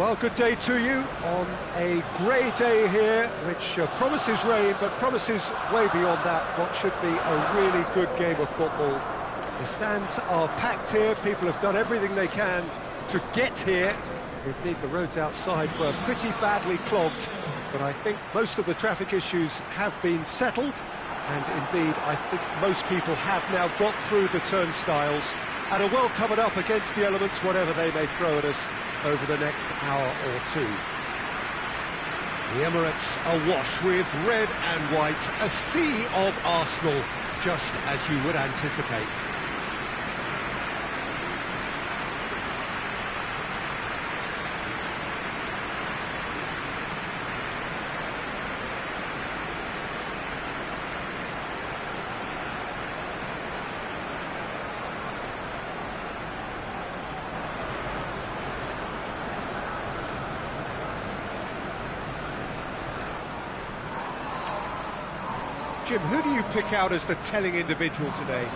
Well, good day to you on a grey day here, which promises rain, but promises way beyond that what should be a really good game of football. The stands are packed here, people have done everything they can to get here. Indeed, the roads outside were pretty badly clogged, but I think most of the traffic issues have been settled, and indeed, I think most people have now got through the turnstiles and are well covered up against the elements, whatever they may throw at us over the next hour or two. The Emirates awash with red and white, a sea of Arsenal, just as you would anticipate. Jim, who do you pick out as the telling individual today?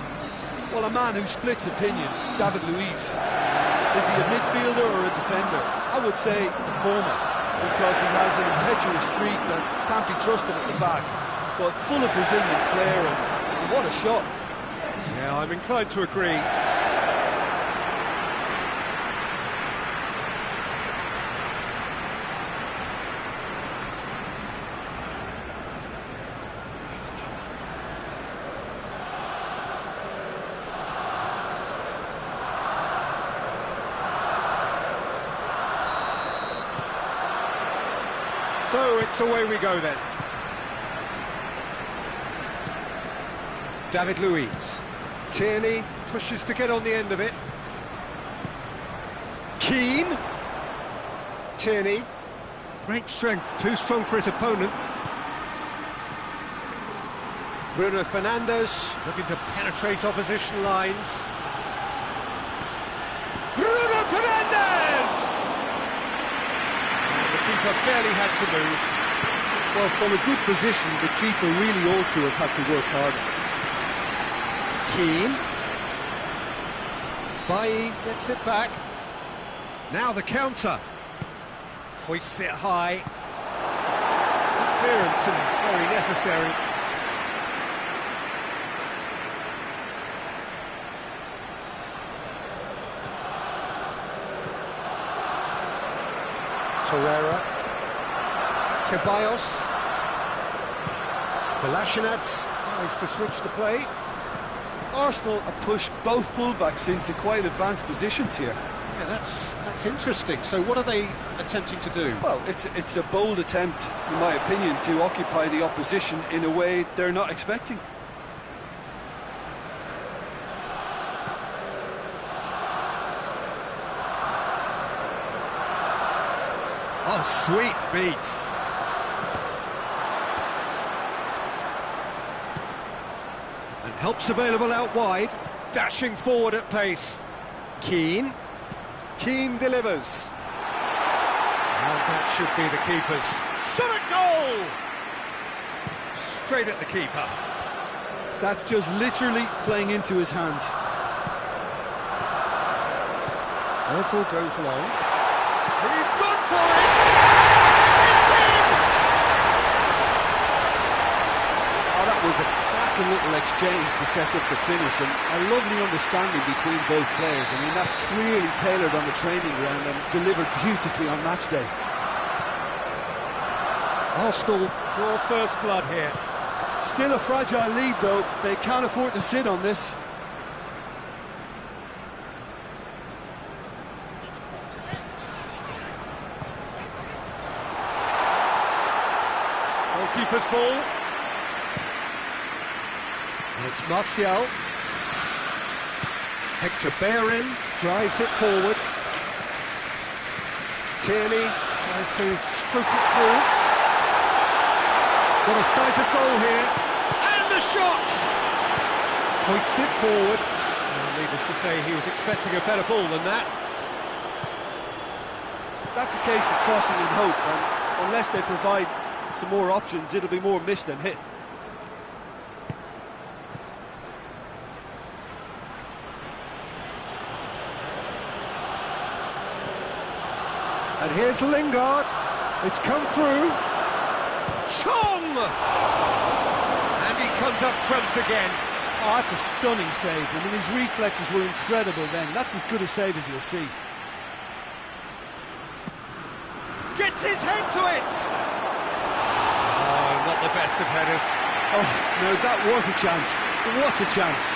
Well, a man who splits opinion, David Luiz. Is he a midfielder or a defender? I would say the former, because he has an impetuous streak that can't be trusted at the back, but full of Brazilian flair, and what a shot. Yeah, I'm inclined to agree. So it's away we go then. David Luiz. Tierney pushes to get on the end of it. Keane. Tierney. Great strength, too strong for his opponent. Bruno Fernandes looking to penetrate opposition lines. Bruno Fernandes! The keeper barely had to move. Well, from a good position, the keeper really ought to have had to work harder. Keane. Bailly gets it back. Now the counter. Hoists it high. Clearance and very necessary. Torreira. Ceballos. Kolasinac tries to switch the play. Arsenal have pushed both fullbacks into quite advanced positions here. Yeah, that's interesting. So what are they attempting to do? Well, it's a bold attempt, in my opinion, to occupy the opposition in a way they're not expecting. Oh, sweet feet. And help's available out wide. Dashing forward at pace. Keane. Keane delivers. And that should be the keeper's. Shot at goal! Straight at the keeper. That's just literally playing into his hands. Ozil goes long. He's gone for it! It's in! Oh, that was a cracking little exchange to set up the finish, and a lovely understanding between both players. I mean, that's clearly tailored on the training ground and delivered beautifully on match day. Arsenal draw first blood here. Still a fragile lead, though. They can't afford to sit on this. Goalkeeper's ball. And it's Martial. Hector Bellerin drives it forward. Tierney tries to stroke it through. Got a sight of goal here. And the shot! Hoists it forward. Well, needless to say, he was expecting a better ball than that. That's a case of crossing in hope, and unless they provide some more options, it'll be more missed than hit. And here's Lingard. It's come through. Chong! And he comes up trumps again. Oh, that's a stunning save. I mean, his reflexes were incredible then. That's as good a save as you'll see. Gets his head to it! Oh, not the best of headers. Oh, no, that was a chance. What a chance.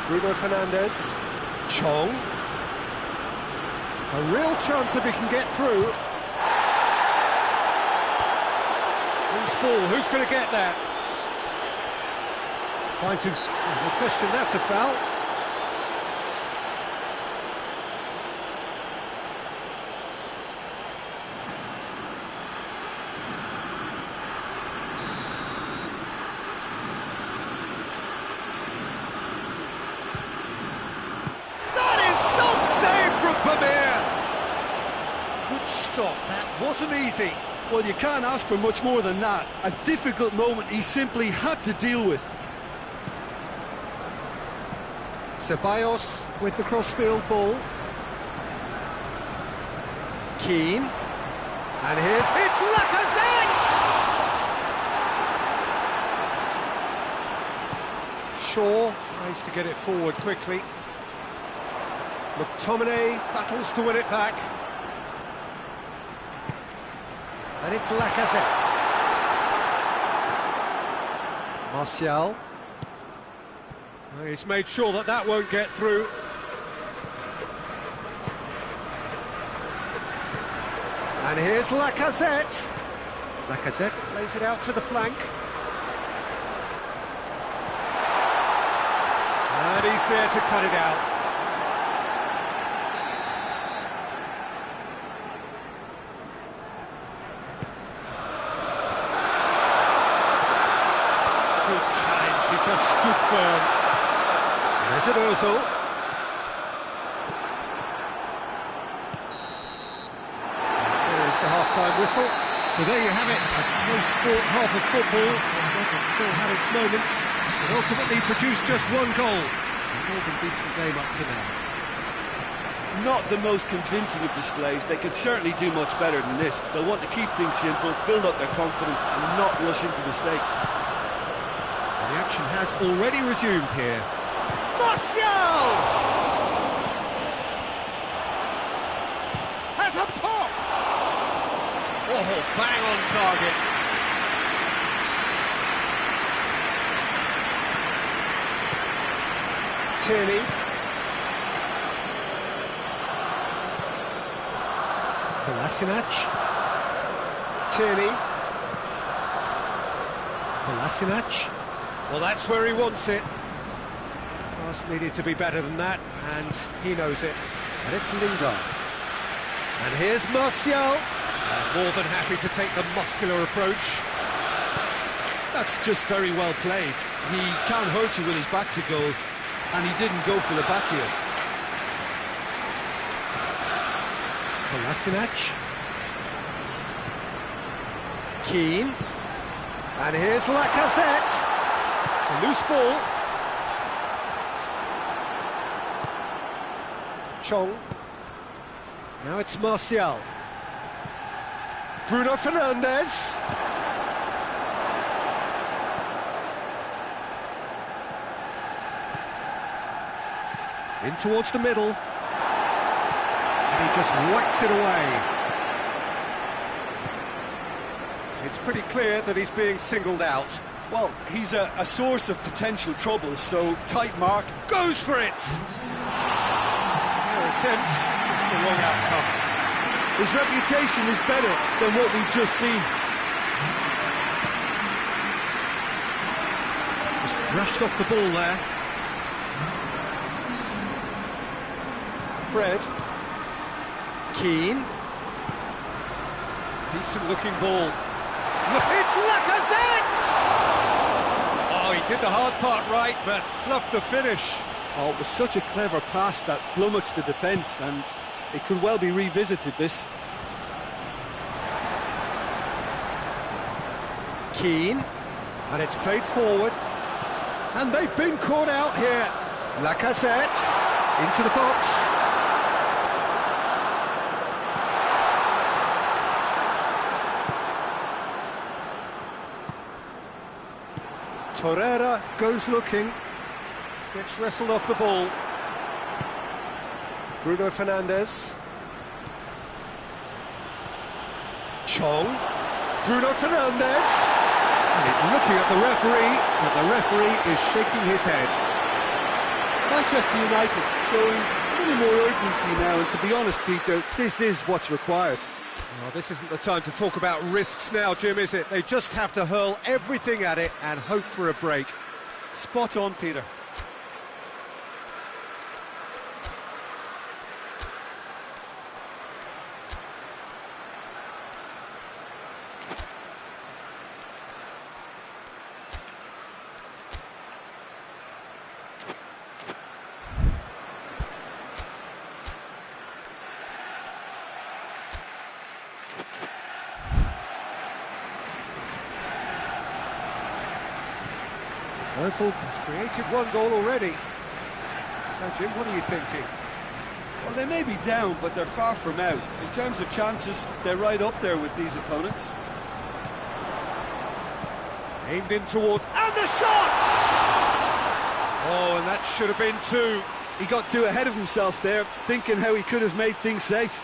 Bruno Fernandes. Chong. A real chance if he can get through. Loose ball, who's going to get that? Finds him... No question, that's a foul. Stop. That wasn't easy. Well, you can't ask for much more than that. A difficult moment he simply had to deal with. Ceballos with the crossfield ball. Keane. And it's Lacazette! Shaw tries to get it forward quickly. McTominay battles to win it back. And it's Lacazette. Martial. He's made sure that that won't get through. And here's Lacazette. Lacazette plays it out to the flank. And he's there to cut it out. Challenge, he just stood firm. There's an Ozil. There is the half-time whistle. So there you have it, a close-fought half of football. It still had its moments, but ultimately produced just one goal. A more than decent game up to now. Not the most convincing of displays. They could certainly do much better than this. They'll want to keep things simple, build up their confidence and not rush into mistakes. The action has already resumed here. Martial! Has a pop! Oh, bang on target. Tierney. Kolasinac. Tierney. Kolasinac. Well, that's where he wants it. Pass needed to be better than that, and he knows it. And it's Lingard. And here's Martial. More than happy to take the muscular approach. That's just very well played. He can't hurt you with his back to goal, and he didn't go for the back here. Kolasinac. Keane. And here's Lacazette. It's a loose ball. Chong. Now it's Martial. Bruno Fernandes. In towards the middle. And he just whacks it away. It's pretty clear that he's being singled out. Well, he's a source of potential trouble, so tight mark. Goes for it! Fair attempt, just the wrong outcome. His reputation is better than what we've just seen. Just brushed off the ball there. Fred. Keane. Decent looking ball. It's Lacazette! Oh, he did the hard part right, but fluffed the finish. Oh, it was such a clever pass that flummoxed the defence, and It could well be revisited, this. Keane, and it's played forward, and they've been caught out here. Lacazette, into the box. Torreira goes looking, gets wrestled off the ball. Bruno Fernandes. Chong. Bruno Fernandes. And he's looking at the referee, but the referee is shaking his head. Manchester United showing a little more urgency now, and to be honest, Peter, this is what's required. Well, this isn't the time to talk about risks now, Jim, is it? They just have to hurl everything at it and hope for a break. Spot on, Peter. Ozil has created one goal already. So, Jim, what are you thinking? Well, they may be down, but they're far from out. In terms of chances, they're right up there with these opponents. Aimed in towards, and the shot! Oh, and that should have been two. He got too ahead of himself there, thinking how he could have made things safe.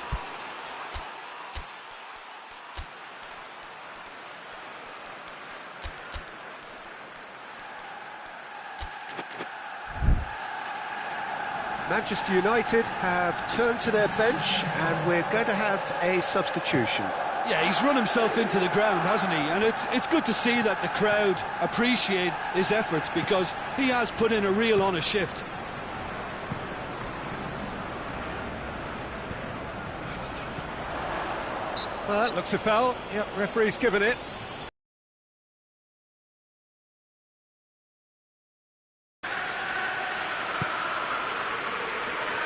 Manchester United have turned to their bench, and we're going to have a substitution. Yeah, he's run himself into the ground, hasn't he? And it's good to see that the crowd appreciate his efforts, because he has put in a real honest shift. That looks a foul. Yep, referee's given it.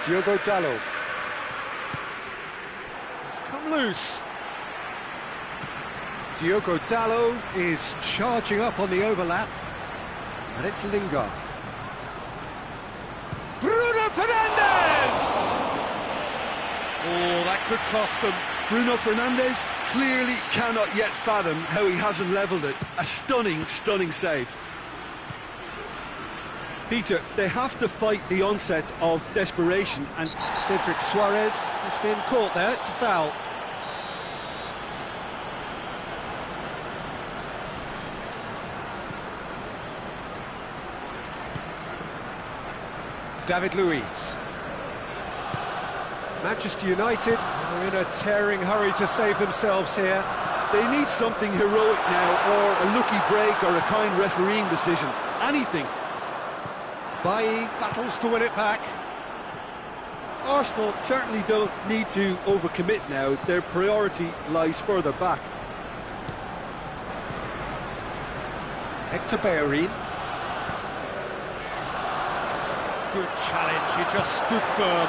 Diogo Dalot. It's come loose. Diogo Dalot is charging up on the overlap. And it's Lingard. Bruno Fernandes! Oh, that could cost them. Bruno Fernandes clearly cannot yet fathom how he hasn't levelled it. A stunning, stunning save. Peter, they have to fight the onset of desperation, and Cedric Suarez has been caught there. It's a foul. David Luiz. Manchester United are in a tearing hurry to save themselves here. They need something heroic now, or a lucky break, or a kind refereeing decision. Anything. Bailly battles to win it back. Arsenal certainly don't need to overcommit now. Their priority lies further back. Hector Bellerin. Good challenge, he just stood firm.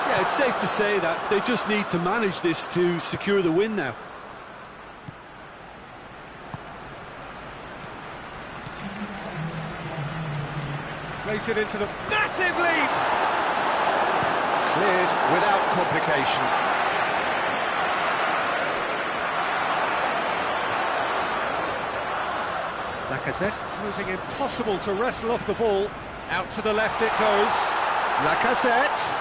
Yeah, it's safe to say that they just need to manage this to secure the win now. Place it into the massive leap! Cleared without complication. Lacazette proving impossible to wrestle off the ball. Out to the left it goes. Lacazette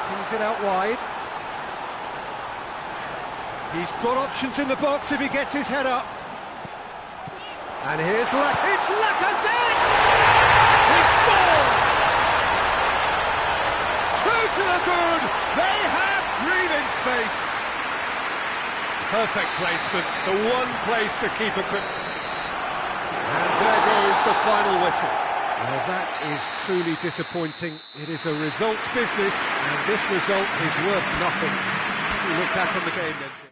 pings it out wide. He's got options in the box if he gets his head up. And here's it's Lacazette! He scored! Two to the good! They have breathing space. Perfect placement, the one place the keeper could... And there goes the final whistle. Well, that is truly disappointing. It is a results business, and this result is worth nothing. We look back on the game then, Jim.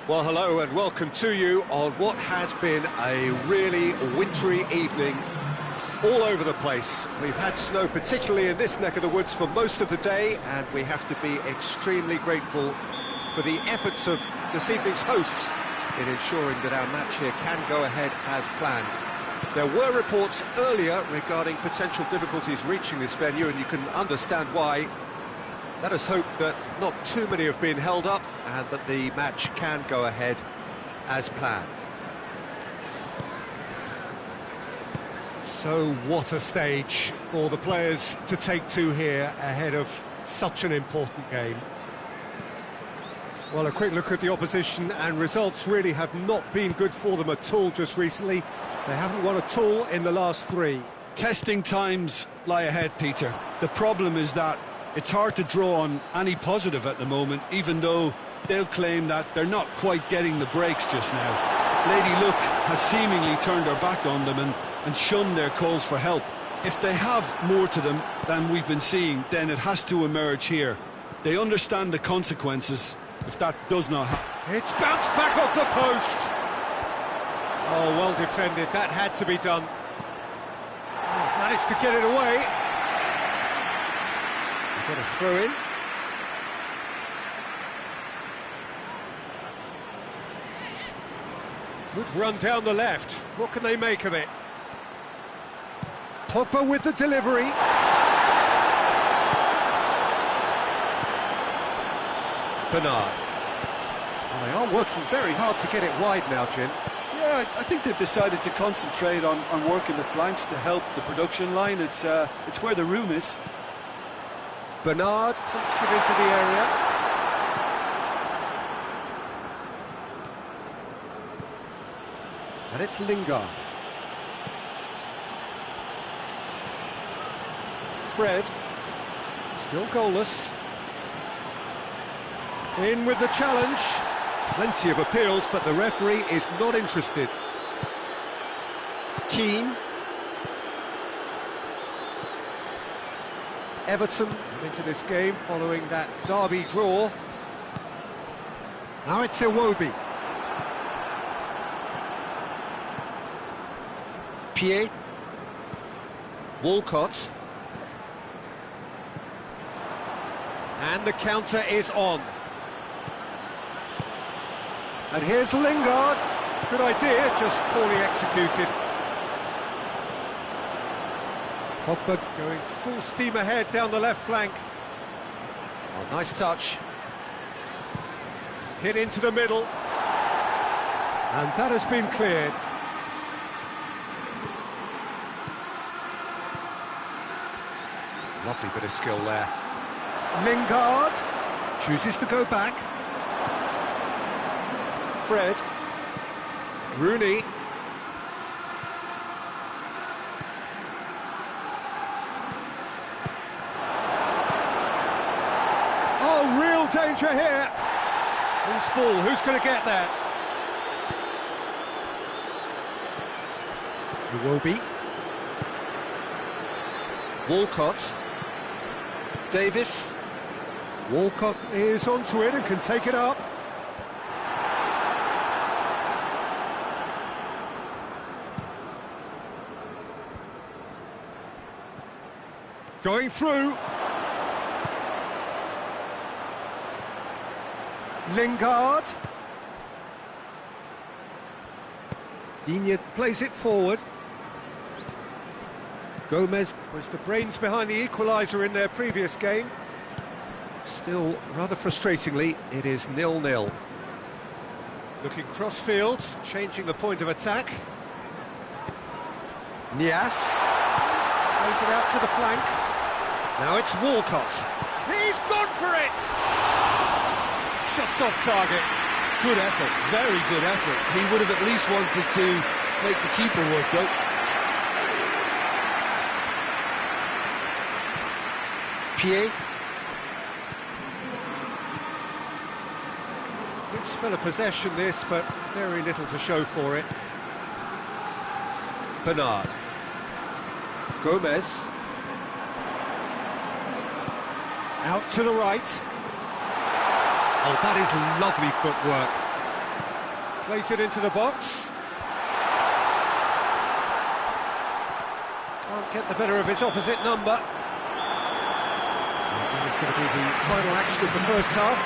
Well, hello and welcome to you on what has been a really wintry evening all over the place. We've had snow, particularly in this neck of the woods, for most of the day, and we have to be extremely grateful for the efforts of this evening's hosts in ensuring that our match here can go ahead as planned. There were reports earlier regarding potential difficulties reaching this venue, and you can understand why. Let us hope that not too many have been held up and that the match can go ahead as planned. So what a stage for the players to take to here ahead of such an important game. Well, a quick look at the opposition, and results really have not been good for them at all just recently. They haven't won at all in the last three. Testing times lie ahead, Peter. The problem is that it's hard to draw on any positive at the moment, even though they'll claim that they're not quite getting the breaks just now. Lady Luck has seemingly turned her back on them and shunned their calls for help. If they have more to them than we've been seeing, then it has to emerge here. They understand the consequences if that does not happen. It's bounced back off the post. Oh, well defended. That had to be done. Oh, managed to get it away. Got a throw in. Good run down the left. What can they make of it? Pogba with the delivery. Bernard. Well, they are working very hard to get it wide now, Jim. Yeah, I think they've decided to concentrate on working the flanks to help the production line. It's where the room is. Bernard pumps it into the area. And it's Lingard. Fred, still goalless. In with the challenge. Plenty of appeals, but the referee is not interested. Keane. Everton into this game following that derby draw. Now it's Iwobi. Pied. Walcott. And the counter is on. And here's Lingard. Good idea, just poorly executed. Pogba going full steam ahead down the left flank. Oh, nice touch. Hit into the middle. And that has been cleared. Lovely bit of skill there. Lingard chooses to go back. Fred. Rooney. Oh, real danger here. Who's ball? Who's going to get that? Iwobi. Walcott. Davis. Walcott is onto it and can take it up. Going through. Lingard. Digne plays it forward. Gomez was the brains behind the equaliser in their previous game. Still, rather frustratingly, it is 0-0. Looking cross-field, changing the point of attack. Nias plays it out to the flank. Now it's Walcott. He's gone for it! Just off target. Good effort, very good effort. He would have at least wanted to make the keeper work, though. Pied. Good spell of possession this, but very little to show for it. Bernard. Gomez. Out to the right. Oh, that is lovely footwork. Place it into the box. Can't get the better of his opposite number. That is going to be the final action of the first half.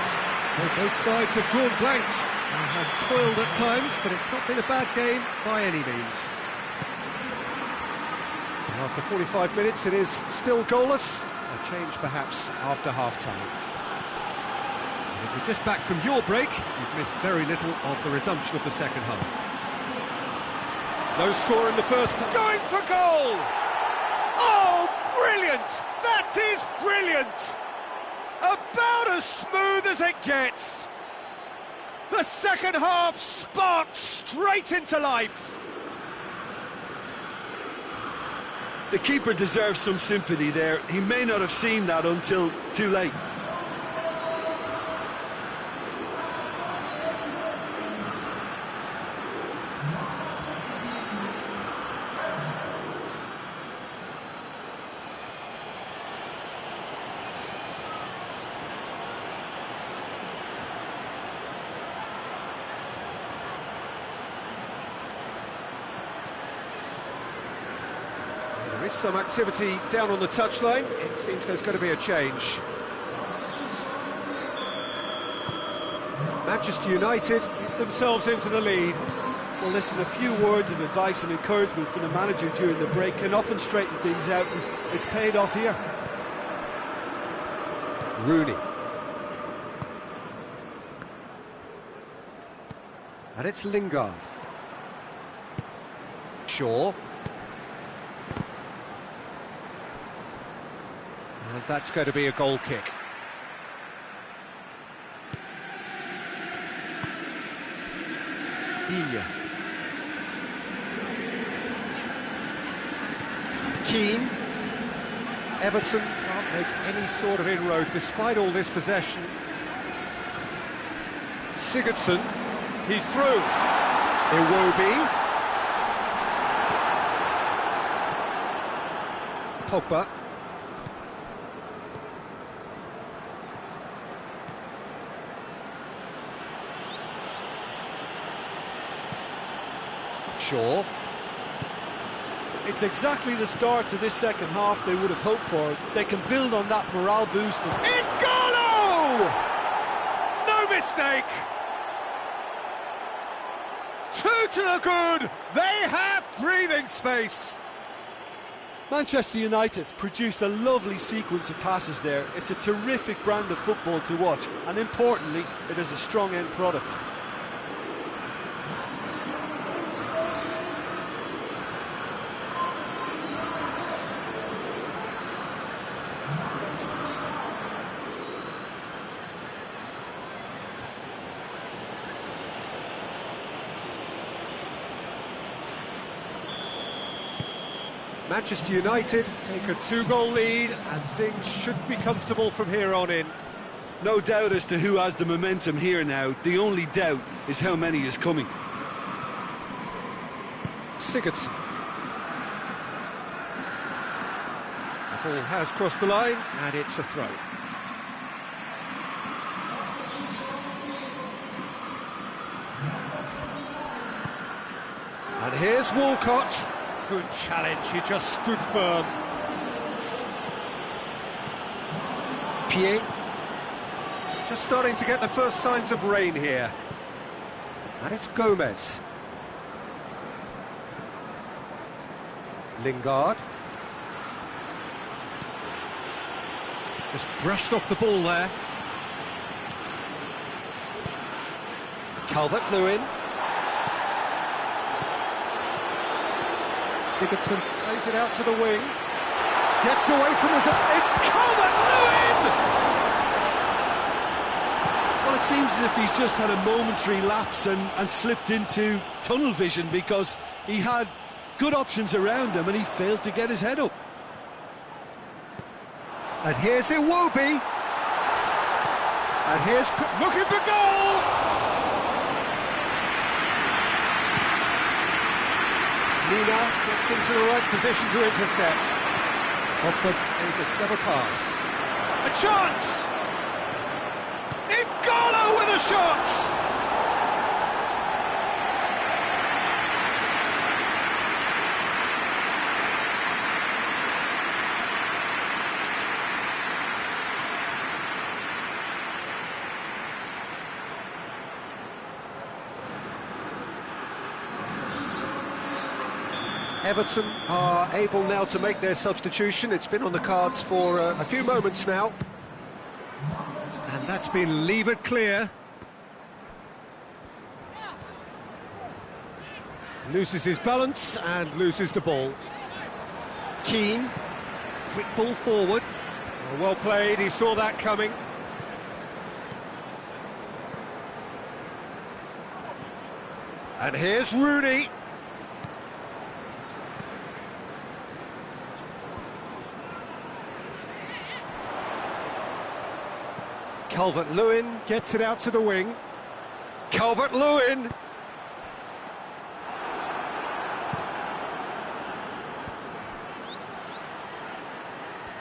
So both sides have drawn blanks and have toiled at times, but it's not been a bad game by any means. And after 45 minutes, it is still goalless. A change perhaps after half-time. And if you're just back from your break, you've missed very little of the resumption of the second half. No score in the first. Going for goal! Oh, brilliant! That is brilliant! About as smooth as it gets. The second half sparked straight into life. The keeper deserves some sympathy there. He may not have seen that until too late. There is some activity down on the touchline. It seems there's going to be a change. Manchester United get themselves into the lead. Well, listen, a few words of advice and encouragement from the manager during the break can often straighten things out, and it's paid off here. Rooney. And it's Lingard. Shaw. And that's going to be a goal kick. Digne. Keane. Everton can't make any sort of inroad despite all this possession. Sigurdsson. He's through. Iwobi. Pogba. Shaw. It's exactly the start to this second half they would have hoped for. They can build on that morale boost. N'Golo! No mistake! Two to the good! They have breathing space! Manchester United produced a lovely sequence of passes there. It's a terrific brand of football to watch, and importantly, it is a strong end product. Manchester United take a two-goal lead and things should be comfortable from here on in. No doubt as to who has the momentum here now. The only doubt is how many is coming. Sigurdsson. The ball has crossed the line and it's a throw. And here's Walcott. Good challenge, he just stood firm. Pied. Just starting to get the first signs of rain here. And it's Gomez. Lingard. Just brushed off the ball there. Calvert-Lewin. Sigurdsson plays it out to the wing. Gets away from his... It's Calvert-Lewin! Well, it seems as if he's just had a momentary lapse and slipped into tunnel vision, because he had good options around him and he failed to get his head up. And here's Iwobi. And here's... looking for goal! Mina gets into the right position to intercept. Pogba is a clever pass. A chance! N'Golo with a shot! Everton are able now to make their substitution. It's been on the cards for a few moments now. And that's been levered clear. Loses his balance and loses the ball. Keane, quick ball forward. Well played, he saw that coming. And here's Rooney. Calvert-Lewin gets it out to the wing. Calvert-Lewin!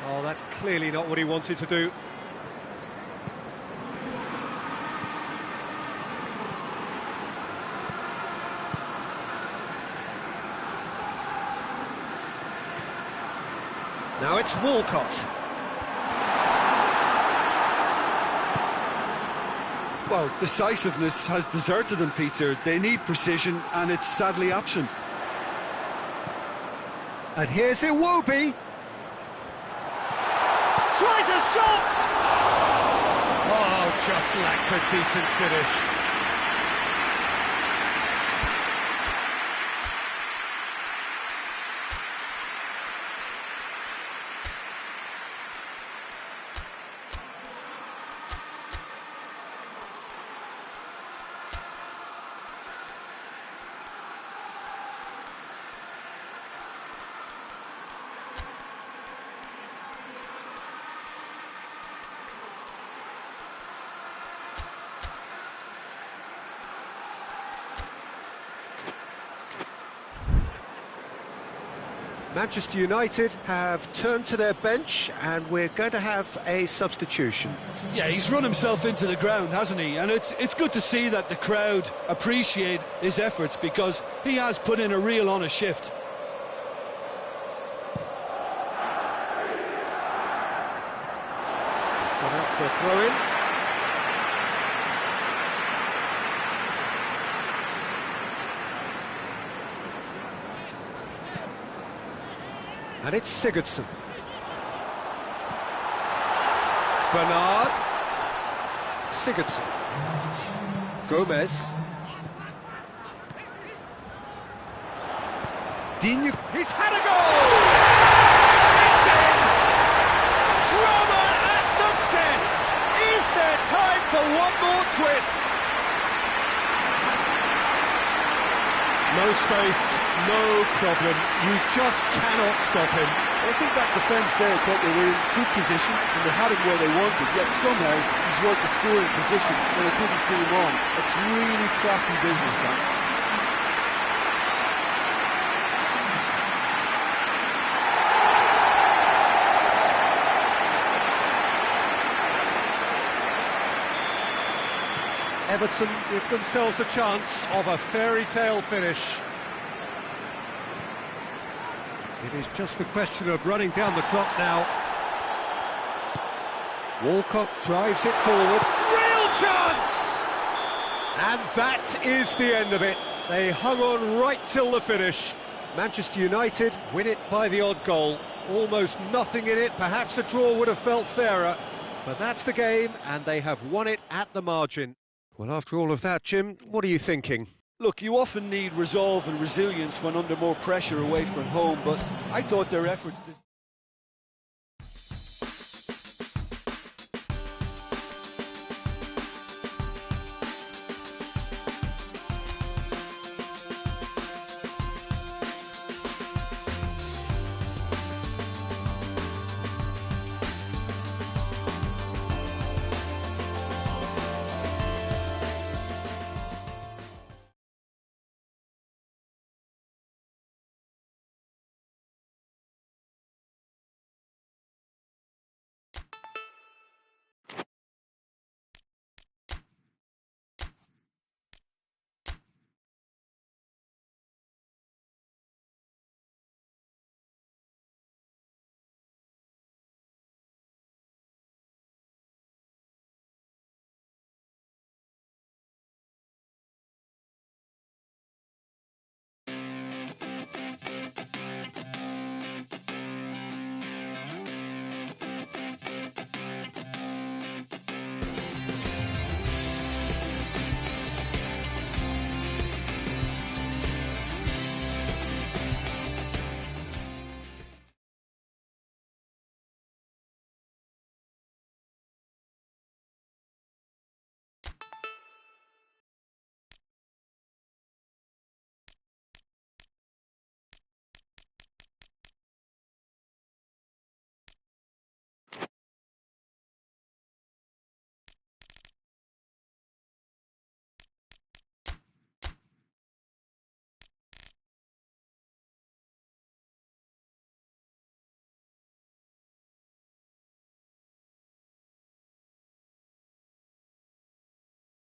Oh, that's clearly not what he wanted to do. Now it's Walcott. Well, decisiveness has deserted them, Peter. They need precision, and it's sadly absent. And here's Iwobi. Tries a shot! Oh, just lacked a decent finish. Manchester United have turned to their bench and we're going to have a substitution. Yeah, he's run himself into the ground, hasn't he? And it's good to see that the crowd appreciate his efforts because he has put in a real honest shift. It's gone out for a throw-in. And it's Sigurdsson. Bernard. Sigurdsson. Gomez. Digne. He's had a goal! It's in! Drama at the death! Is there time for one more twist? No space, no problem. You just cannot stop him. I think that defence there thought they were in good position and they had him where they wanted, yet somehow he's worked the scoring position when it didn't see him on. It's really crafty business, that. Everton give themselves a chance of a fairy tale finish. It is just a question of running down the clock now. Walcott drives it forward. Real chance! And that is the end of it. They hung on right till the finish. Manchester United win it by the odd goal. Almost nothing in it. Perhaps a draw would have felt fairer. But that's the game, and they have won it at the margin. Well, after all of that, Jim, what are you thinking? Look, you often need resolve and resilience when under more pressure away from home, but I thought their efforts...